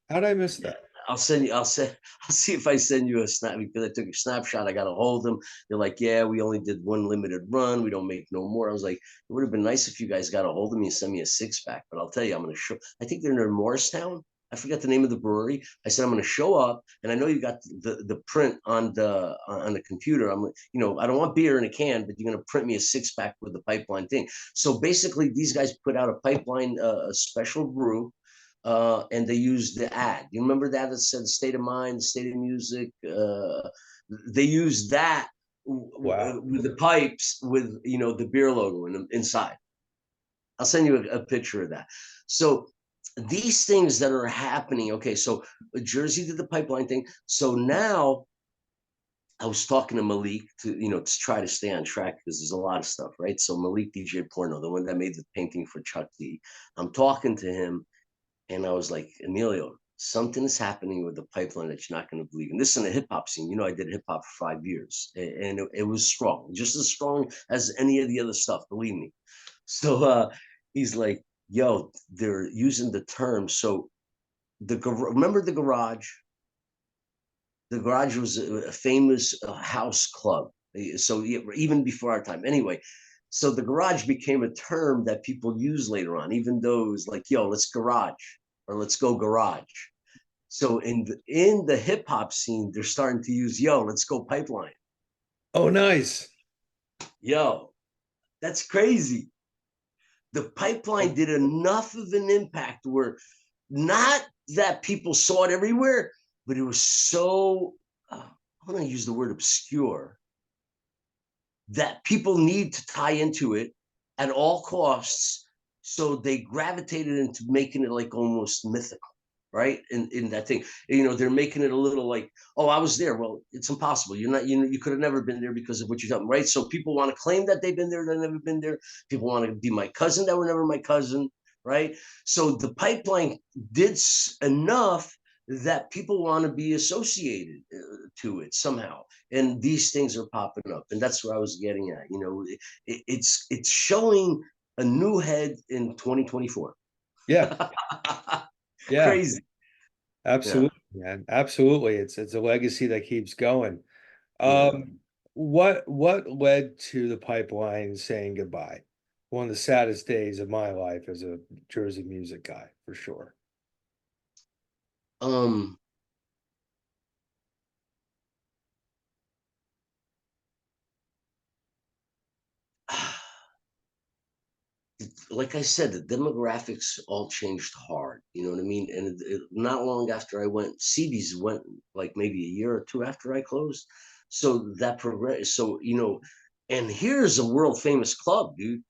How'd I miss Yeah, that? I'll send you. I'll see if I send you a snap because I took a snapshot. I got to hold them. They're like, yeah, we only did one limited run. We don't make no more. I was like, it would have been nice if you guys got a hold of me and send me a 6-pack. But I'll tell you, I'm going to show. I think they're near Morristown. I forgot the name of the brewery. I said I'm going to show up, and I know you got the print on the computer. I don't want beer in a can, but you're going to print me a 6-pack with the pipeline thing. So basically, these guys put out a pipeline, a special brew, and they used the ad. You remember that said "State of Mind," "State of Music." They used that Wow. with the pipes with the beer logo inside. I'll send you a picture of that. So these things that are happening. Okay, so Jersey did the pipeline thing. So now I was talking to Malik to try to stay on track because there's a lot of stuff, right? So Malik DJ Porno, the one that made the painting for Chuck D. I'm talking to him, and I was like, Emilio, something is happening with the pipeline that you're not going to believe. And this in the hip hop scene, I did hip hop for 5 years, and it was strong, just as strong as any of the other stuff. Believe me. So he's like, yo, they're using the term. So remember the garage? The garage was a famous house club. So even before our time, anyway. So the garage became a term that people use later on, even though it was like, yo, let's garage or let's go garage. So in the hip hop scene, they're starting to use, yo, let's go pipeline. Oh, nice. Yo, that's crazy. The pipeline did enough of an impact where not that people saw it everywhere, but it was so, I'm going to use the word obscure, that people need to tie into it at all costs. So they gravitated into making it like almost mythical, right? In that thing, they're making it a little like, oh, I was there. Well, it's impossible. You're not, you could have never been there because of what you've done, right? So people want to claim that they've been there, they've never been there. People want to be my cousin that were never my cousin, right? So the pipeline did enough that people want to be associated to it somehow, and these things are popping up, and that's what I was getting at. It's showing a new head in 2024. Yeah, yeah, Crazy. Yeah, absolutely, man. Absolutely. It's a legacy that keeps going. yeah. What led to the pipeline saying goodbye? One of the saddest days of my life as a Jersey music guy, for sure. um like I said, the demographics all changed hard. You know what I mean? And not long after I went, CB's went like maybe a year or two after I closed. So that progress. So and here's a world famous club, dude.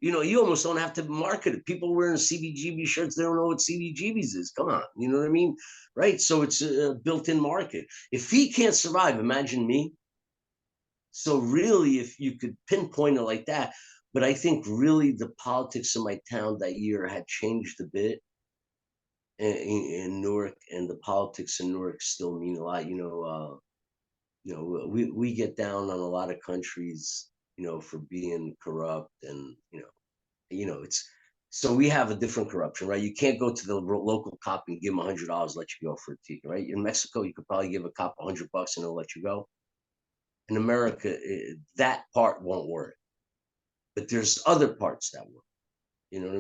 You almost don't have to market it. People wearing CBGB shirts, they don't know what CBGBs is. Come on, you know what I mean? Right? So it's a built-in market. If he can't survive, imagine me. So really, if you could pinpoint it like that, but I think really the politics of my town that year had changed a bit. in Newark, and the politics in Newark still mean a lot. We get down on a lot of countries, for being corrupt, and it's so we have a different corruption, right? You can't go to the local cop and give him $100, let you go for a ticket, right? In Mexico, you could probably give a cop $100 and he'll let you go. In America, that part won't work, but there's other parts that work. You know what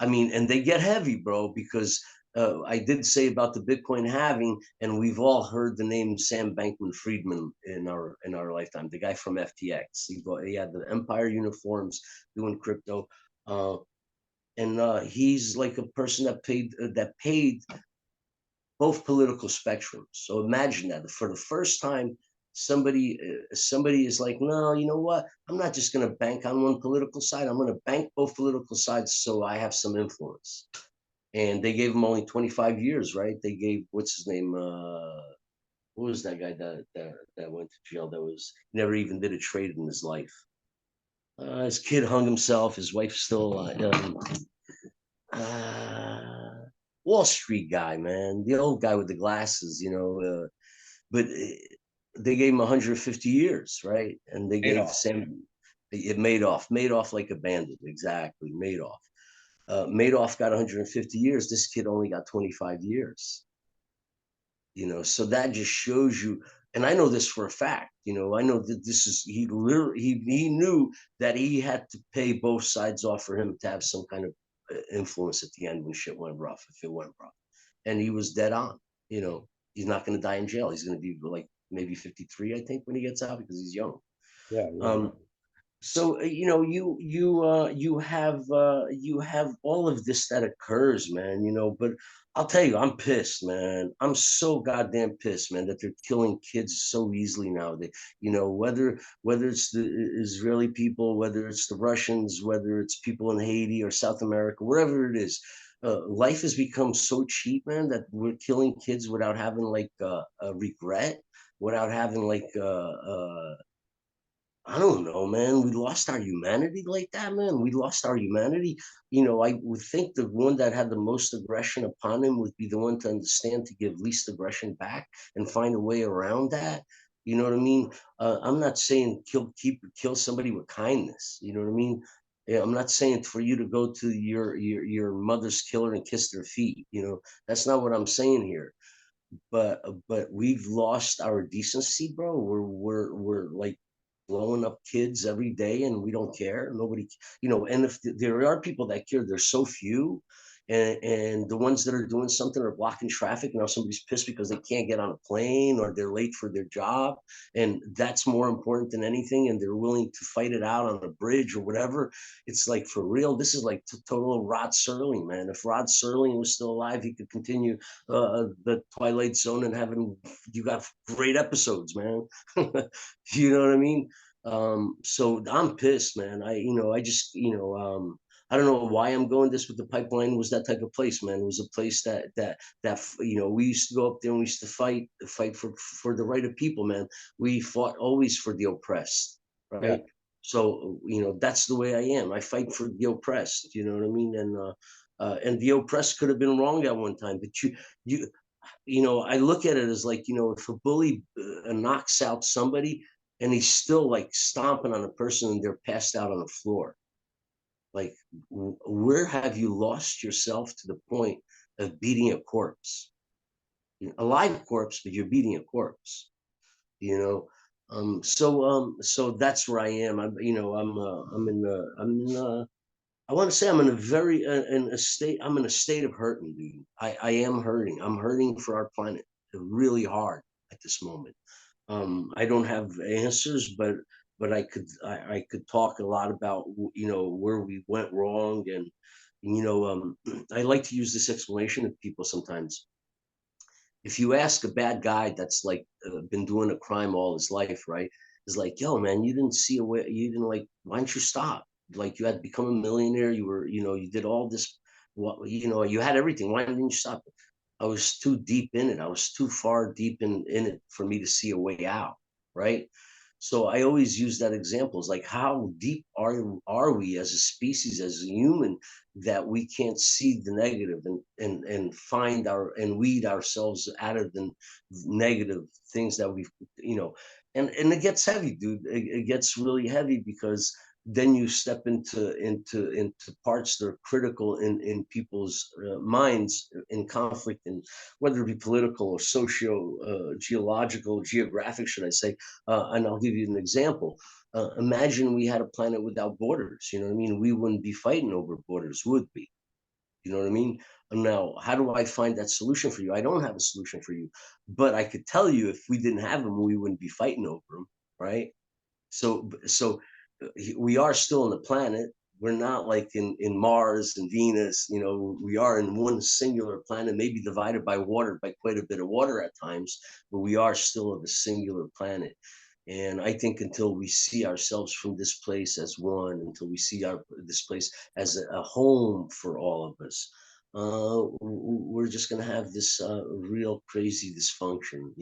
I mean? And they get heavy, bro, because I did say about the Bitcoin halving, and we've all heard the name Sam Bankman-Friedman in our lifetime. The guy from FTX. He had the Empire uniforms doing crypto, and he's like a person that paid both political spectrums. So imagine that for the first time, somebody is like, no, you know what? I'm not just going to bank on one political side. I'm going to bank both political sides so I have some influence. And they gave him only 25 years, right? They gave what's his name? What was that guy that went to jail? That was never even did a trade in his life. His kid hung himself. His wife's still alive. Uh, Wall Street guy, man, the old guy with the glasses, but they gave him 150 years, right? And they gave Adolf. Sam it Madoff like a bandit, exactly, Madoff. Madoff got 150 years. This kid only got 25 years. So that just shows you. And I know this for a fact. I know that this is he literally he knew that he had to pay both sides off for him to have some kind of influence at the end when shit went rough, if it went rough. And he was dead on. He's not going to die in jail. He's going to be like maybe 53, I think, when he gets out, because he's young. Yeah, yeah. So you have all of this that occurs, man. But I'll tell you, I'm pissed, man. I'm so goddamn pissed, man, that they're killing kids so easily now. Whether it's the Israeli people, whether it's the Russians, whether it's people in Haiti or South America, wherever it is. Life has become so cheap, man, that we're killing kids without having like a regret, without having like I don't know, man. We lost our humanity like that, man. We lost our humanity. I would think the one that had the most aggression upon him would be the one to understand to give least aggression back and find a way around that. You know what I mean? I'm not saying kill somebody with kindness. You know what I mean? Yeah, I'm not saying for you to go to your mother's killer and kiss their feet. That's not what I'm saying here. But we've lost our decency, bro. We're like blowing up kids every day, and we don't care. Nobody, and if there are people that care, there's so few. And the ones that are doing something are blocking traffic. Now somebody's pissed because they can't get on a plane or they're late for their job. And that's more important than anything. And they're willing to fight it out on a bridge or whatever. It's like, for real, this is like total Rod Serling, man. If Rod Serling was still alive, he could continue the Twilight Zone and you got great episodes, man. You know what I mean? So I'm pissed, man. I just, I don't know why I'm going this, with the pipeline was that type of place, man. It was a place that we used to go up there and we used to fight for the right of people, man. We fought always for the oppressed, Yeah. right? So that's the way I am. I fight for the oppressed. You know what I mean? And the oppressed could have been wrong at one time, but I look at it as like, if a bully knocks out somebody and he's still like stomping on a person and they're passed out on the floor, like, where have you lost yourself to the point of beating a corpse? A live corpse, but you're beating a corpse, you know? So that's where I am. I want to say I'm in a very in a state. I'm in a state of hurting, dude. I am hurting. I'm hurting for our planet really hard at this moment. I don't have answers, but I could talk a lot about where we went wrong, and I like to use this explanation to people sometimes. If you ask a bad guy that's like been doing a crime all his life, right? Is like, yo, man, you didn't see a way. You didn't like. Why don't you stop? Like, you had become a millionaire. You were, you did all this. What, you had everything. Why didn't you stop? I was too deep in it. I was too far deep in it for me to see a way out, right? So I always use that example. It's like, how deep are we as a species, as a human, that we can't see the negative and find our and weed ourselves out of the negative things that we've, and it gets heavy, dude. It gets really heavy because then you step into parts that are critical in people's minds, in conflict, and whether it be political or socio geological, geographic, should I say. And I'll give you an example. Imagine we had a planet without borders. You know what I mean? We wouldn't be fighting over borders, would we? You know what I mean? Now, how do I find that solution for you? I don't have a solution for you, but I could tell you, if we didn't have them, we wouldn't be fighting over them, right? So we are still on the planet. We're not like in Mars and Venus. We are in one singular planet, maybe divided by water, by quite a bit of water at times, but we are still of a singular planet. And I think until we see ourselves from this place as one, until we see this place as a home for all of us, we're just going to have this real crazy dysfunction,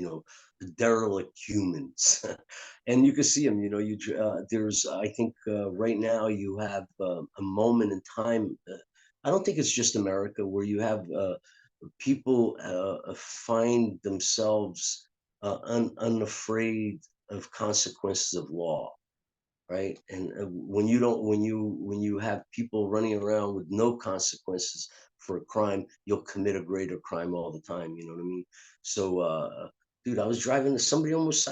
derelict humans. And you can see them, there's, I think right now you have a moment in time. I don't think it's just America where you have people find themselves unafraid of consequences of law, right? And when you have people running around with no consequences for a crime, you'll commit a greater crime all the time. You know what I mean? So, dude, I was driving to somebody almost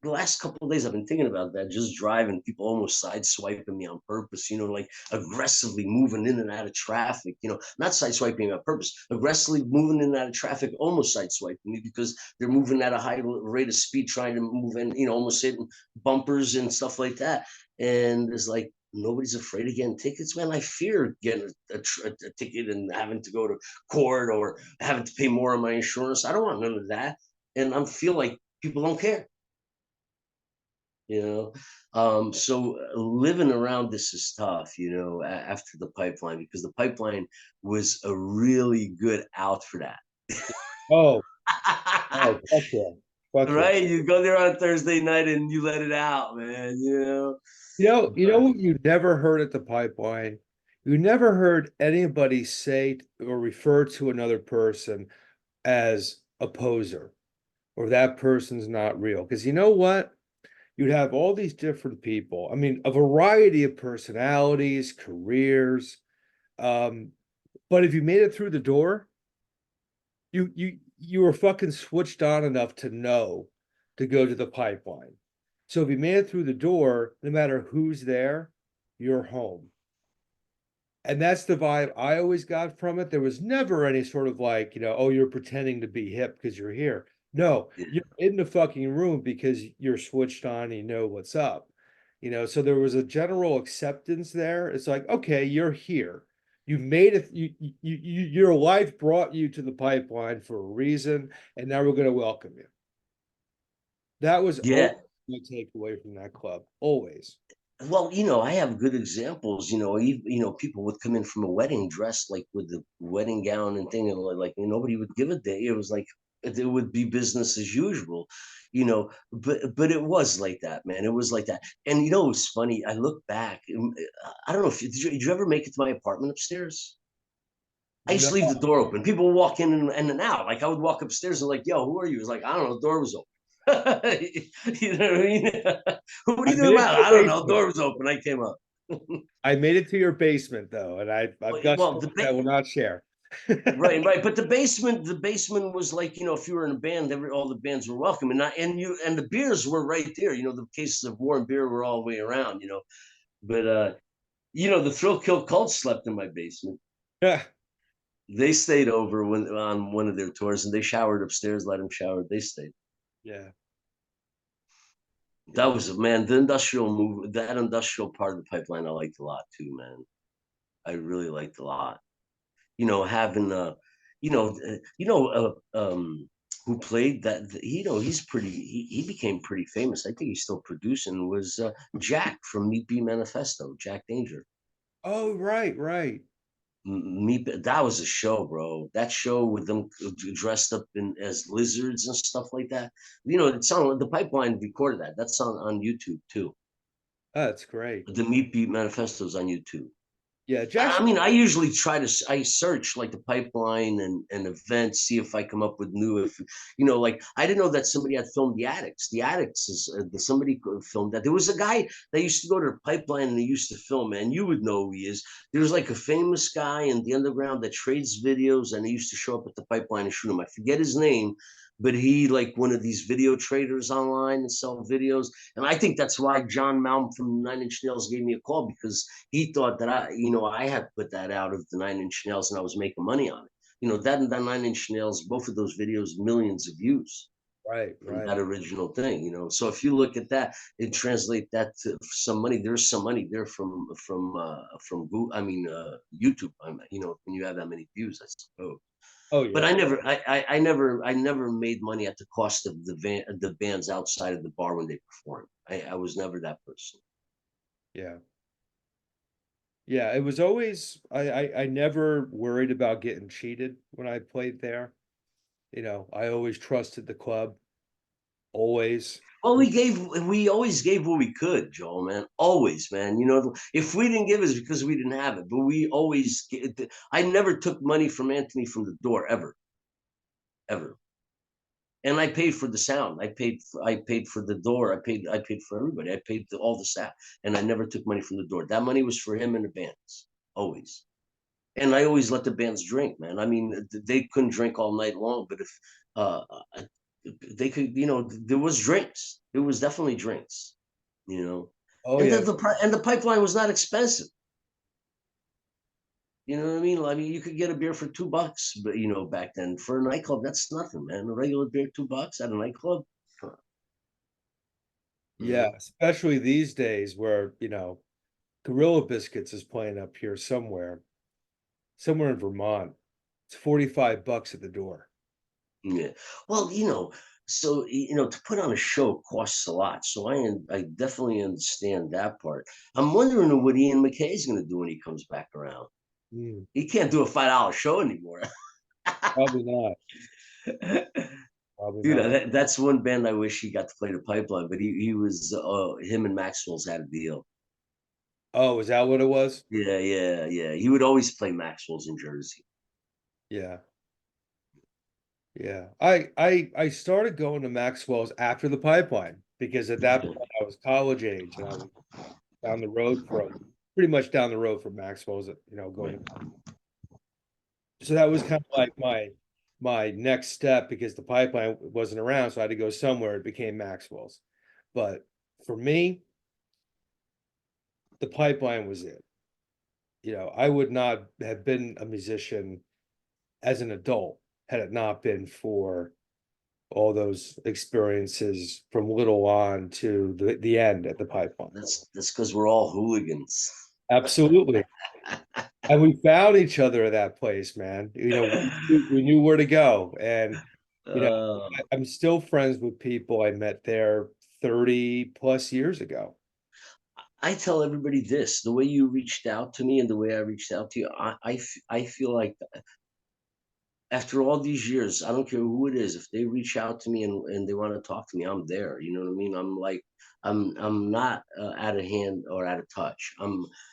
the last couple of days. I've been thinking about that. Just driving, people almost sideswiping me on purpose. Like aggressively moving in and out of traffic. Not sideswiping on purpose, aggressively moving in and out of traffic, almost sideswiping me because they're moving at a high rate of speed, trying to move in. Almost hitting bumpers and stuff like that. And it's like, nobody's afraid of getting tickets, man. I fear getting a ticket and having to go to court or having to pay more on my insurance. I don't want none of that. And I feel like people don't care, you know. So living around this is tough, after the pipeline, because the pipeline was a really good out for that. Oh, oh, fuck yeah. Fuck yeah. Right? You go there on Thursday night and you let it out, man, You know But what you never heard at the pipeline? You never heard anybody say or refer to another person as a poser or that person's not real. Because you know what? You'd have all these different people. I mean, a variety of personalities, careers. Um, but if you made it through the door, you were fucking switched on enough to know to go to the pipeline. So if you made it through the door, no matter who's there, you're home. And that's the vibe I always got from it. There was never any sort of like, oh, you're pretending to be hip because you're here. No, yeah, you're in the fucking room because you're switched on and you know what's up. So there was a general acceptance there. It's like, okay, you're here. You made it. Your life brought you to the pipeline for a reason, and now we're going to welcome you. That was yeah. always my takeaway from that club. Always. Well, I have good examples. People would come in from a wedding dressed like with the wedding gown and thing, and like nobody would give a day. It was like it would be business as usual, But it was like that, man. It was like that. And it was funny. I look back. I don't know if did you ever make it to my apartment upstairs? I used No, to leave the door open. People would walk in and out. Like I would walk upstairs and like, yo, who are you? It's like, I don't know. The door was open. You know what I mean? What are I you made doing it to about? your I don't know. basement. Door was open. I came up. I made it to your basement though, and I've got Well, stories I will not share. right, right. But the basement was like, if you were in a band, all the bands were welcome, and the beers were right there. The cases of warm beer were all the way around. But the Thrill Kill Cult slept in my basement. Yeah, They stayed over on one of their tours, and they showered upstairs. Let them shower. They stayed. yeah, That yeah. was man. That industrial part of the pipeline, I liked a lot too, man. I really liked a lot. Having who played that. He's pretty. He became pretty famous. I think he's still producing. Was Jack from Meat Bee Manifesto? Jack Danger. Oh, right, right. That was a show, bro. That show with them dressed up in as lizards and stuff like that. You know, it's on the Pipeline recorded that. That's on YouTube too. Oh, that's great. The Meat Beat Manifestos on YouTube. Yeah, I Jackson. mean, I usually I search like the Pipeline and events, see if I come up with new, if you know, like I didn't know that somebody had filmed The Addicts. The Addicts is somebody filmed that. There was a guy that used to go to the Pipeline and he used to film, and you would know who he is. There's like a famous guy in the underground that trades videos, and he used to show up at the Pipeline and shoot them. I forget his name, but he like one of these video traders online and sell videos. And I think that's why John Malm from Nine Inch Nails gave me a call, because he thought that I had put that out of the Nine Inch Nails and I was making money on it. You know, that and that Nine Inch Nails, both of those videos, millions of views Right, from right. that original thing, you know. So if you look at that and translate that to some money, there's some money there from Google, YouTube. You know, when you have that many views, I suppose. Oh But yeah, I never made money at the cost of the bands outside of the bar when they perform. I was never that person. yeah. Yeah, it was always I never worried about getting cheated when I played there. You know, I always trusted the club, always. Well, we always gave what we could, Joel, man. Always, man. You know, if we didn't give, it's because we didn't have it. But we always, I never took money from Anthony from the door ever, ever. And I paid for the sound. I paid for the door. I paid for everybody. I paid all the staff, and I never took money from the door. That money was for him and the bands, always. And I always let the bands drink, man. I mean, they couldn't drink all night long, but if uh, they could, you know, there was drinks. There was definitely drinks, you know, Oh and yeah. the Pipeline was not expensive. You know what I mean? I mean, you could get a beer for $2, but you know, back then for a nightclub, that's nothing, man. A regular beer, $2 at a nightclub. You Yeah, know, especially these days where, you know, Gorilla Biscuits is playing up here somewhere in Vermont. It's $45 at the door. yeah. Well, you know, so you know, to put on a show costs a lot. So I definitely understand that part. I'm wondering what Ian McKay's going to do when he comes back around. Mm, He can't do a $5 show anymore. probably not. Probably Dude, not. that's one band I wish he got to play the Pipeline, but he was him and Maxwell's had a deal. Oh, is that what it was? Yeah, yeah, yeah. He would always play Maxwell's in Jersey. Yeah. Yeah. I started going to Maxwell's after the pipeline because at that point I was college age and I was down the road from pretty much down the road from Maxwell's, you know, going Right. to, so that was kind of like my next step because the pipeline wasn't around, so I had to go somewhere. It became Maxwell's. But for me, the pipeline was it. You know, I would not have been a musician as an adult had it not been for all those experiences from little on to the end at the pipeline. That's because we're all hooligans. Absolutely. And we found each other at that place, man. You know, we knew where to go. And, you know, Uh, I'm still friends with people I met there 30 plus years ago. I tell everybody this: the way you reached out to me and the way I reached out to you, I feel like after all these years, I don't care who it is, if they reach out to me and they want to talk to me, I'm there. You know what I mean? I'm like, I'm not out of hand or out of touch.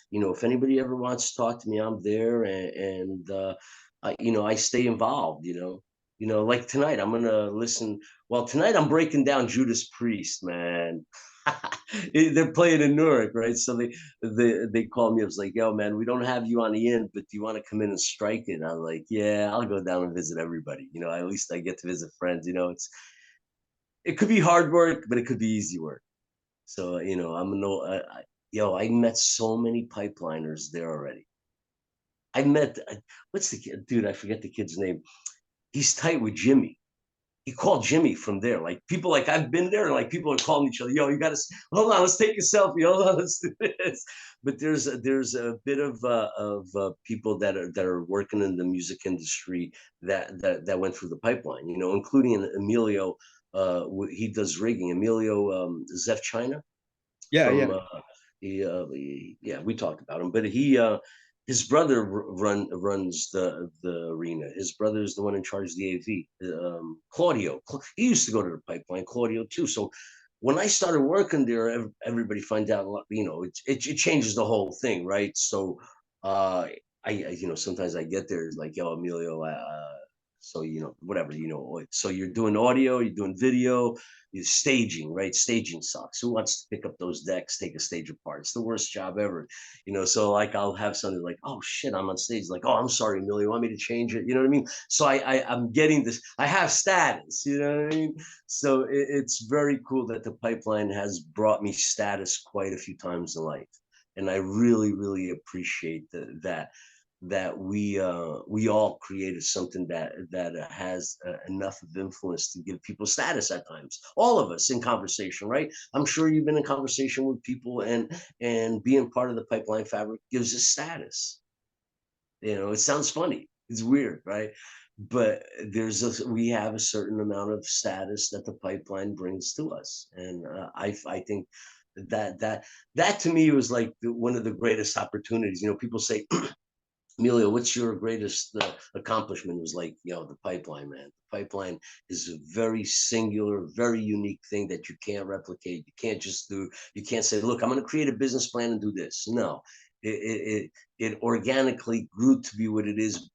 You know, if anybody ever wants to talk to me, I'm there, you know, I stay involved. You know, like tonight, I'm gonna listen. Well, tonight I'm breaking down Judas Priest, man. They're playing in Newark, right? So they called me. I was like, "Yo, man, we don't have you on the end, but do you want to come in and strike it?" And I'm like, "Yeah, I'll go down and visit everybody. You know, at least I get to visit friends. You know, it could be hard work, but it could be easy work. So you know, yo, I met so many pipeliners there already. I met what's the kid, dude? I forget the kid's name. He's tight with Jimmy. He called Jimmy from there. Like people, like I've been there, and like people are calling each other. Yo, you got to hold on. Let's take a selfie. Hold on, let's do this. But there's a bit of people that are working in the music industry that went through the pipeline. You know, including Emilio. He does rigging. Emilio Zef China Yeah, yeah. from yeah, we talked about him, but his brother runs the arena. His brother is the one in charge of the AV. Claudio, he used to go to the pipeline. Claudio too. So when I started working there, everybody finds out. You know, it changes the whole thing, right? So you know, sometimes I get there like, yo, Emilio, so you know, whatever, you know, so you're doing audio, you're doing video, you're staging, right? Staging sucks. Who wants to pick up those decks, take a stage apart? It's the worst job ever, you know. So like, I'll have something like, oh shit, I'm on stage, like, oh, I'm sorry, Emilio, you want me to change it? You know what I mean? So I'm getting this. I have status, you know what I mean? So it's very cool that the pipeline has brought me status quite a few times in life, and I really, really appreciate that we all created something that has enough of influence to give people status at times. All of us in conversation, right? I'm sure you've been in conversation with people, and being part of the pipeline fabric gives us status. You know, it sounds funny. It's weird, right? But we have a certain amount of status that the pipeline brings to us, and I think that to me was like one of the greatest opportunities. You know, people say, Emilio, what's your greatest accomplishment? It was like, you know, the pipeline, man. The pipeline is a very singular, very unique thing that you can't replicate. You can't just do. You can't say, look, I'm going to create a business plan and do this. No, it organically grew to be what it is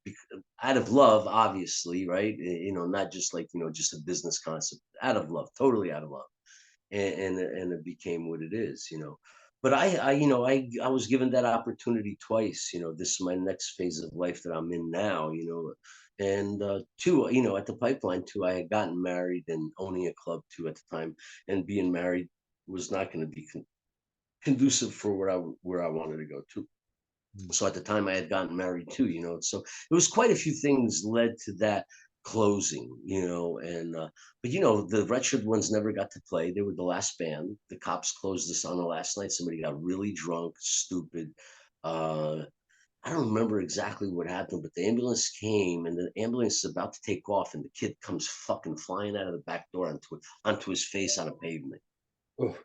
out of love, obviously, right? You know, not just like, you know, just a business concept. Out of love, totally out of love, and it became what it is, you know. But you know, I was given that opportunity twice. You know, this is my next phase of life that I'm in now. You know, and two, you know, at the pipeline too, I had gotten married and owning a club too at the time, and being married was not going to be conducive for where I wanted to go to. Mm. So at the time I had gotten married too, you know, so it was quite a few things led to that closing, you know. And but you know, the wretched ones never got to play. They were the last band. The cops closed us on the last night. Somebody got really drunk, stupid. uh I don't remember exactly what happened, but the ambulance came, and the ambulance is about to take off, and the kid comes fucking flying out of the back door onto his face on a pavement. Oh,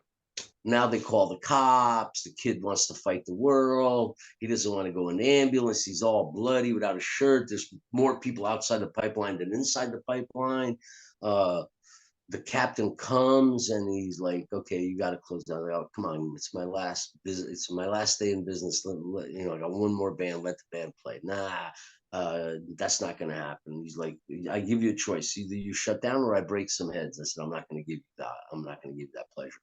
Now they call the cops. The kid wants to fight the world. He doesn't want to go in the ambulance. He's all bloody without a shirt. There's more people outside the pipeline than inside the pipeline. Uh, the captain comes and he's like, "Okay, you got to close down." Like, oh, come on, it's my last business. It's my last day in business. You know, I got one more band. Let the band play. Nah, that's not going to happen. He's like, "I give you a choice. Either you shut down or I break some heads." I said, "I'm not going to give you that. I'm not going to give you that pleasure."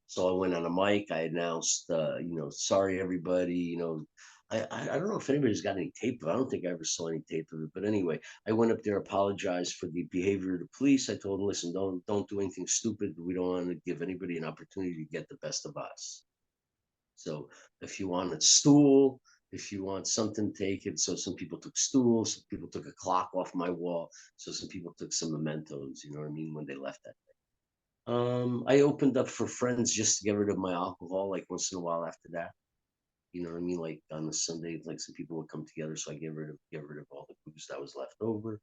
So I went on a mic. I announced, you know, sorry everybody. You know, I don't know if anybody's got any tape of it. I don't think I ever saw any tape of it. But anyway, I went up there, apologized for the behavior of the police. I told them, listen, don't do anything stupid. We don't want to give anybody an opportunity to get the best of us. So if you want a stool, if you want something, take it. So some people took stools, some people took a clock off my wall. So some people took some mementos, you know what I mean, when they left that. I opened up for friends just to get rid of my alcohol, like once in a while after that. You know what I mean? Like on the Sunday, like some people would come together, so I get rid of all the booze that was left over.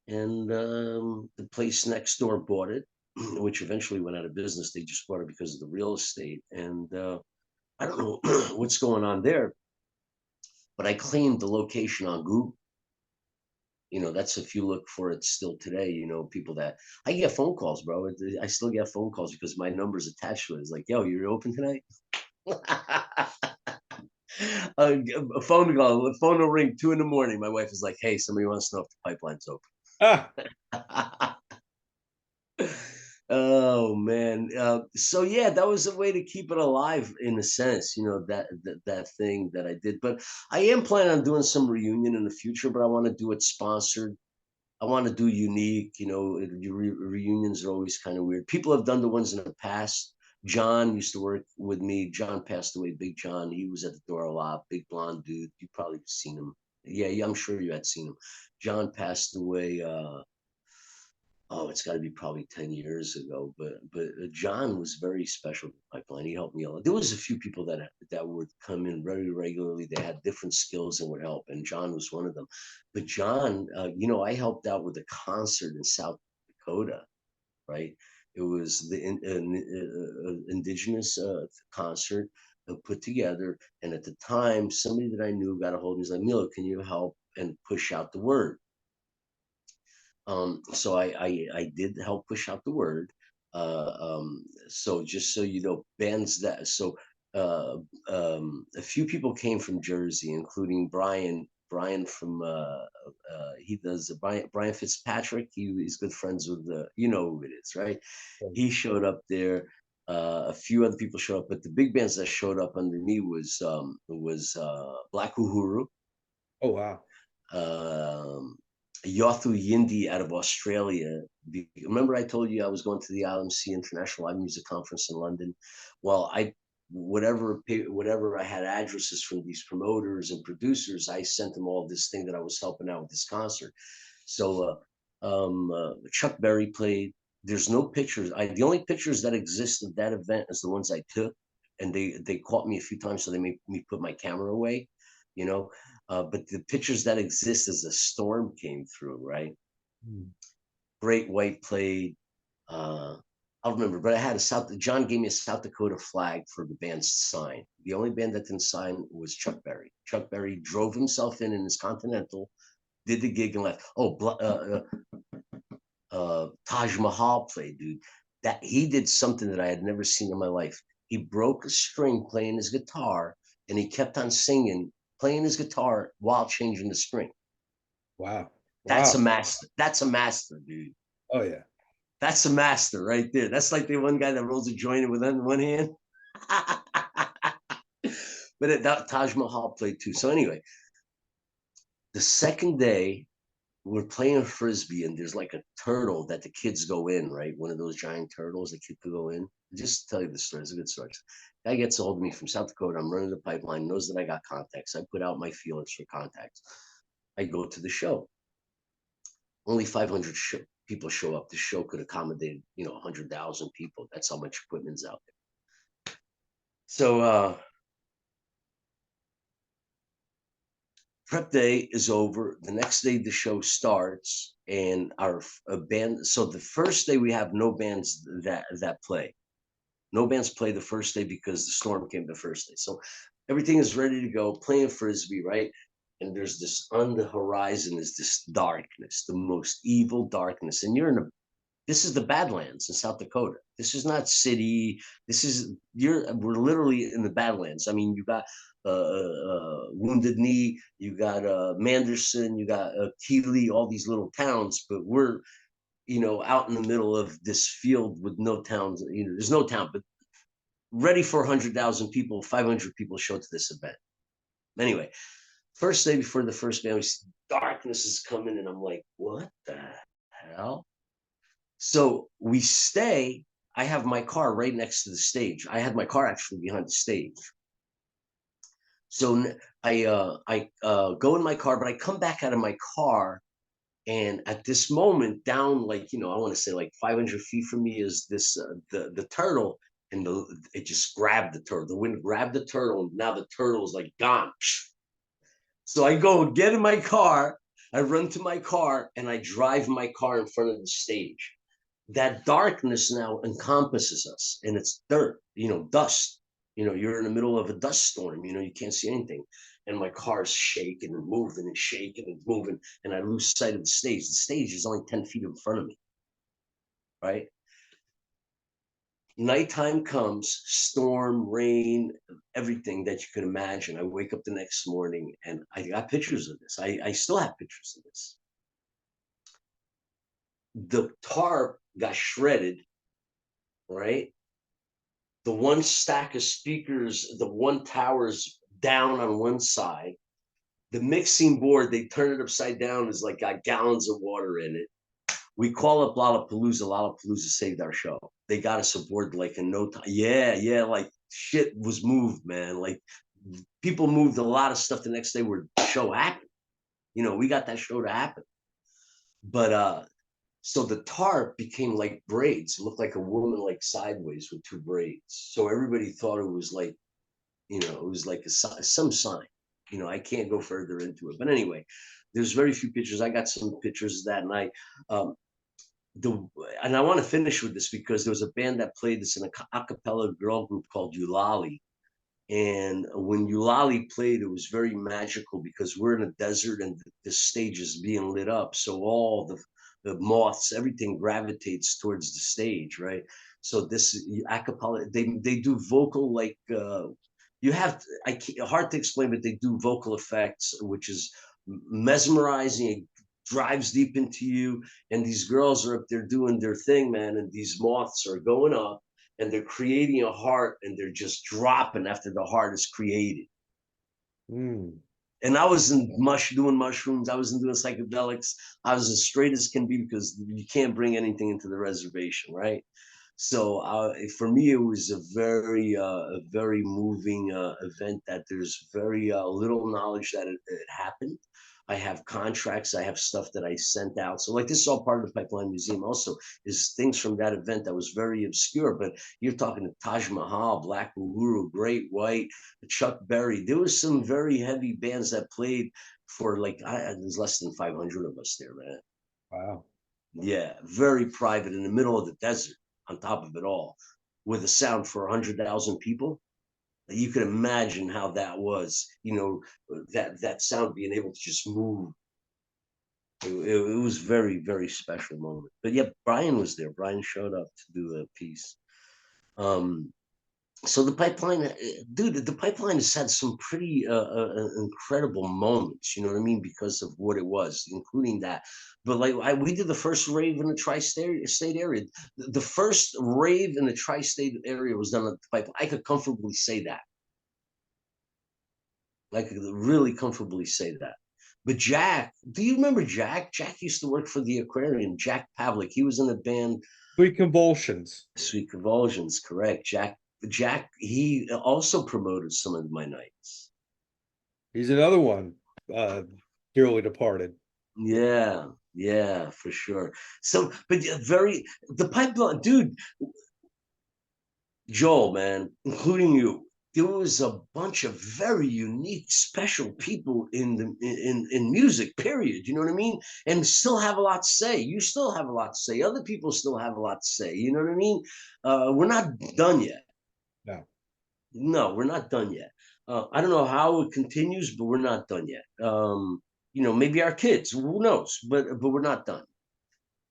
And the place next door bought it, which eventually went out of business. They just bought it because of the real estate. And I don't know what's going on there, but I claimed the location on Google. You know, that's if you look for it still today, you know, people that I get phone calls, bro. I still get phone calls because my number's attached to it. It's like, yo, you're open tonight? A phone call, a phone will ring 2 a.m. My wife is like, hey, somebody wants to know if the pipeline's ah, open. Oh man. So yeah, that was a way to keep it alive in a sense, you know, that thing that I did. But I am planning on doing some reunion in the future, but I want to do it sponsored. I want to do unique, you know. Reunions are always kind of weird. People have done the ones in the past. John used to work with me. John passed away. Big John. He was at the door a lot. Big blonde dude. You probably seen him. Yeah, yeah, I'm sure you had seen him. John passed away. Oh, it's got to be probably 10 years ago. But John was very special to Pipeline. He helped me a lot. There was a few people that would come in very regularly. They had different skills and would help, and John was one of them. But John, you know, I helped out with a concert in South Dakota, right? It was the indigenous concert. put together. And at the time, somebody that I knew got a hold of me. He's like, Emilio, can you help and push out the word? So I did help push out the word. So just so you know, bands that a few people came from Jersey, including Brian. Brian from he does Brian Fitzpatrick. He's good friends with the, you know who it is, right? He showed up there. A few other people showed up, but the big bands that showed up under me was Black Uhuru, Oh, wow. um, Yothu Yindi out of Australia. Remember I told you I was going to the IMC International Live Music Conference in London? Well, whatever I had addresses from these promoters and producers, I sent them all this thing that I was helping out with this concert. So Chuck Berry played. There's no pictures. The only pictures that exist of that event is the ones I took, and they caught me a few times, so they made me put my camera away, you know. But the pictures that exist as a storm came through, right? Mm. Great White played. Uh, I'll remember, but I had John gave me a South Dakota flag for the band to sign. The only band that didn't sign was Chuck Berry. Chuck Berry drove himself in his Continental, did the gig and left. Oh, Taj Mahal played, dude. That he did something that I had never seen in my life. He broke a string playing his guitar, and he kept on singing, playing his guitar while changing the string. Wow. That's Wow. a master. That's a master, dude. Oh, yeah. That's a master right there. That's like the one guy that rolls a joint with one hand. But that Taj Mahal played too. So anyway, the second day we're playing frisbee, and there's like a turtle that the kids go in, right? One of those giant turtles the kid could go in. Just to tell you the story. It's a good story. Guy gets a hold of me from South Dakota. I'm running the pipeline, knows that I got contacts. I put out my feelers for contacts. I go to the show. Only 500 people show up. The show could accommodate, 100,000 people. That's how much equipment's out there. So prep day is over. The next day the show starts, and our band. So the first day we have no bands that play. No bands play the first day because the storm came the first day. So everything is ready to go, playing frisbee, right? And there's this, on the horizon is this darkness, the most evil darkness. And this is the Badlands in South Dakota. This is not city. We're literally in the Badlands. I mean, you got Wounded Knee, you got Manderson, you got Keeley, all these little towns, but we're, out in the middle of this field with no towns. There's no town, but ready for 100,000 people. 500 people show to this event. Anyway, first day before the first band, darkness is coming, and I'm like, what the hell? So we stay. I have my car right next to the stage. I had my car actually behind the stage. So I go in my car, but I come back out of my car, and at this moment, down like I want to say like 500 feet from me is this the turtle, and it just grabbed the turtle. The wind grabbed the turtle, and now the turtle is like gone. So I go get in my car. I run to my car, and I drive my car in front of the stage. That darkness now encompasses us, and it's dirt, dust. You're in the middle of a dust storm, you can't see anything. And my car's shaking and moving and shaking and moving, and I lose sight of the stage. The stage is only 10 feet in front of me, right? Nighttime comes, storm, rain, everything that you could imagine. I wake up the next morning, and I got pictures of this. I still have pictures of this. The tarp got shredded, right? The one stack of speakers, the one tower's down on one side. The mixing board, they turn it upside down, is like got gallons of water in it. We call up Lollapalooza. Lollapalooza saved our show. They got us aboard like in no time. Yeah, like shit was moved, man. Like people moved a lot of stuff the next day where the show happened. We got that show to happen. But so the tarp became like braids. It looked like a woman like sideways with two braids. So everybody thought it was like, it was like some sign. I can't go further into it. But anyway, there's very few pictures. I got some pictures of that night. And I want to finish with this because there was a band that played this in a cappella girl group called Eulalie. And when Eulalie played, it was very magical because we're in a desert and the stage is being lit up. So all the moths, everything gravitates towards the stage, right? So this acapella, they do vocal like you have hard to explain, but they do vocal effects, which is mesmerizing. It drives deep into you, and these girls are up there doing their thing, man, and these moths are going up and they're creating a heart and they're just dropping after the heart is created. Mm. And I was in doing mushrooms. I was in doing psychedelics. I was as straight as can be because you can't bring anything into the reservation, right? So for me, it was a very moving event that there's very little knowledge that it happened. I have contracts. I have stuff that I sent out. So like this is all part of the Pipeline Museum. Also, is things from that event that was very obscure. But you're talking to Taj Mahal, Black Uhuru, Great White, Chuck Berry. There was some very heavy bands that played for like there's less than 500 of us there, man. Wow. Yeah, very private in the middle of the desert on top of it all with a sound for 100,000 people. You could imagine how that was, that sound being able to just move. It was very, very special moment. But yeah, Brian was there. Brian showed up to do a piece. Um, so the pipeline, dude, the pipeline has had some pretty incredible moments, you know what I mean, because of what it was, including that. But like we did the first rave in the tri-state area. The first rave in the tri-state area was done at the pipeline. I could comfortably say that. I could really comfortably say that. But Jack, do you remember Jack? Jack used to work for the aquarium. Jack Pavlik. He was in a band, Sweet Convulsions. Sweet Convulsions, correct. Jack, he also promoted some of my nights. He's another one, uh, dearly departed. Yeah, yeah, for sure. So, but the pipeline, dude, Joel, man, including you, there was a bunch of very unique, special people in music, period. You know what I mean? And still have a lot to say. You still have a lot to say. Other people still have a lot to say. You know what I mean? We're not done yet. No. No, we're not done yet. I don't know how it continues, but we're not done yet. Maybe our kids, who knows? But we're not done.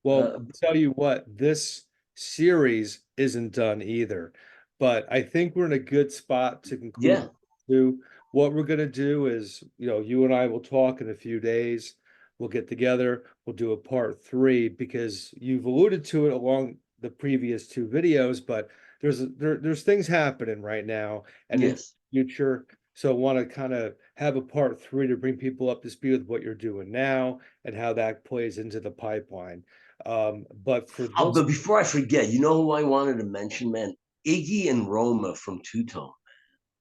Well, Uh, I'll tell you what, this series isn't done either, but I think we're in a good spot to conclude. yeah, What we're going to do is, you and I will talk in a few days. We'll get together. We'll do a part 3 because you've alluded to it along the previous 2 videos, but there's things happening right now and in the yes. future. So I want to kind of have a part 3 to bring people up to speed with what you're doing now and how that plays into the pipeline. But for Oh, this, but before I forget, you know who I wanted to mention, man? Iggy and Roma from Two Tone.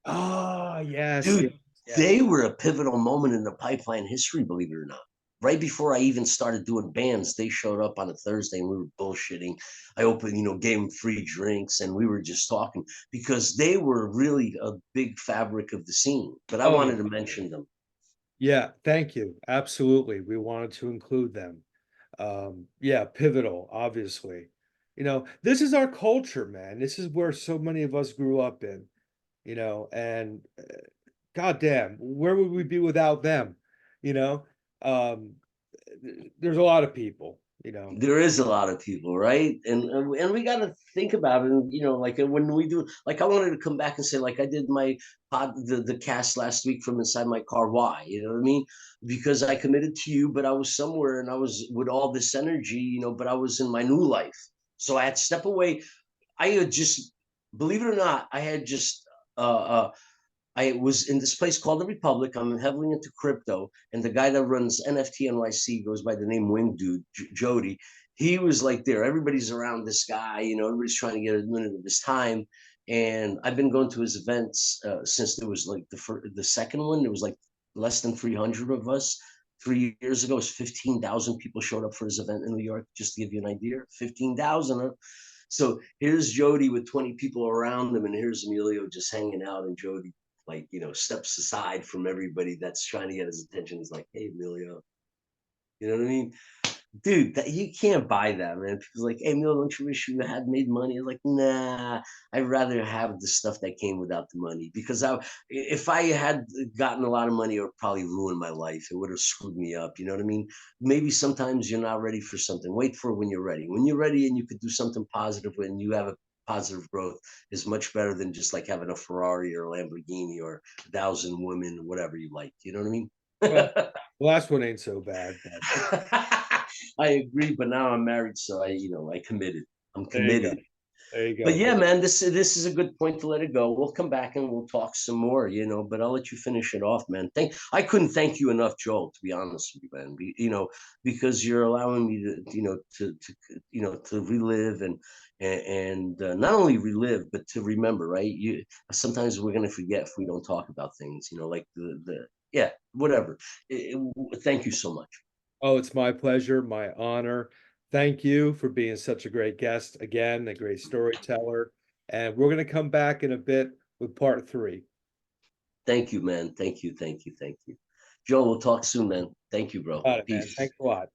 yes, yes, Dude, yes. they were a pivotal moment in the pipeline history, believe it or not. Right before I even started doing bands, they showed up on a Thursday and we were bullshitting. I opened, gave them free drinks and we were just talking because they were really a big fabric of the scene. But I Oh, yeah. wanted to mention them. Yeah, thank you. Absolutely. We wanted to include them. Yeah, pivotal, obviously. This is our culture, man. This is where so many of us grew up in, and goddamn, where would we be without them? You know, um, there's a lot of people, There is a lot of people, right? And we got to think about it. And, like when we do, like I wanted to come back and say, like I did my the cast last week from inside my car. Why? You know what I mean? Because I committed to you, but I was somewhere and I was with all this energy, but I was in my new life, so I had to step away. I had just, believe it or not, I had just I was in this place called the Republic. I'm heavily into crypto, and the guy that runs NFT NYC goes by the name Wing Dude Jody. He was like there. Everybody's around this guy. Everybody's trying to get a minute of his time. And I've been going to his events since there was like the second one. There was like less than 300 of us. 3 years ago, it was 15,000 people showed up for his event in New York. Just to give you an idea, 15,000. Huh? So here's Jody with 20 people around him, and here's Emilio just hanging out, and Jody like steps aside from everybody that's trying to get his attention. He's like, "Hey, Emilio," you know what I mean? dude, that you can't buy that, man. People's like, hey, Emilio, don't you wish you had made money? Like, nah, I'd rather have the stuff that came without the money because if I had gotten a lot of money, it would probably ruin my life. It would have screwed me up. You know what I mean? Maybe sometimes you're not ready for something. Wait for when you're ready. When you're ready and you could do something positive when you have a positive growth is much better than just like having a Ferrari or a Lamborghini or 1,000 women, whatever you like. You know what I mean? Well, the last one ain't so bad, but I agree, but now I'm married, so I committed. I'm there you go. committed. There you But go. yeah, man, this is a good point to let it go. We'll come back and we'll talk some more, but I'll let you finish it off, man. I couldn't thank you enough, Joel, to be honest with you, man. Because you're allowing me to relive and not only relive but to remember, right? Sometimes we're gonna forget if we don't talk about things, like the yeah, whatever. Thank you so much. Oh, it's my pleasure, my honor. Thank you for being such a great guest again, a great storyteller. And we're going to come back in a bit with part three. Thank you, man. Thank you. Thank you. Thank you. Joe, we'll talk soon, man. Thank you, bro. Got it, man. Peace. Thanks a lot.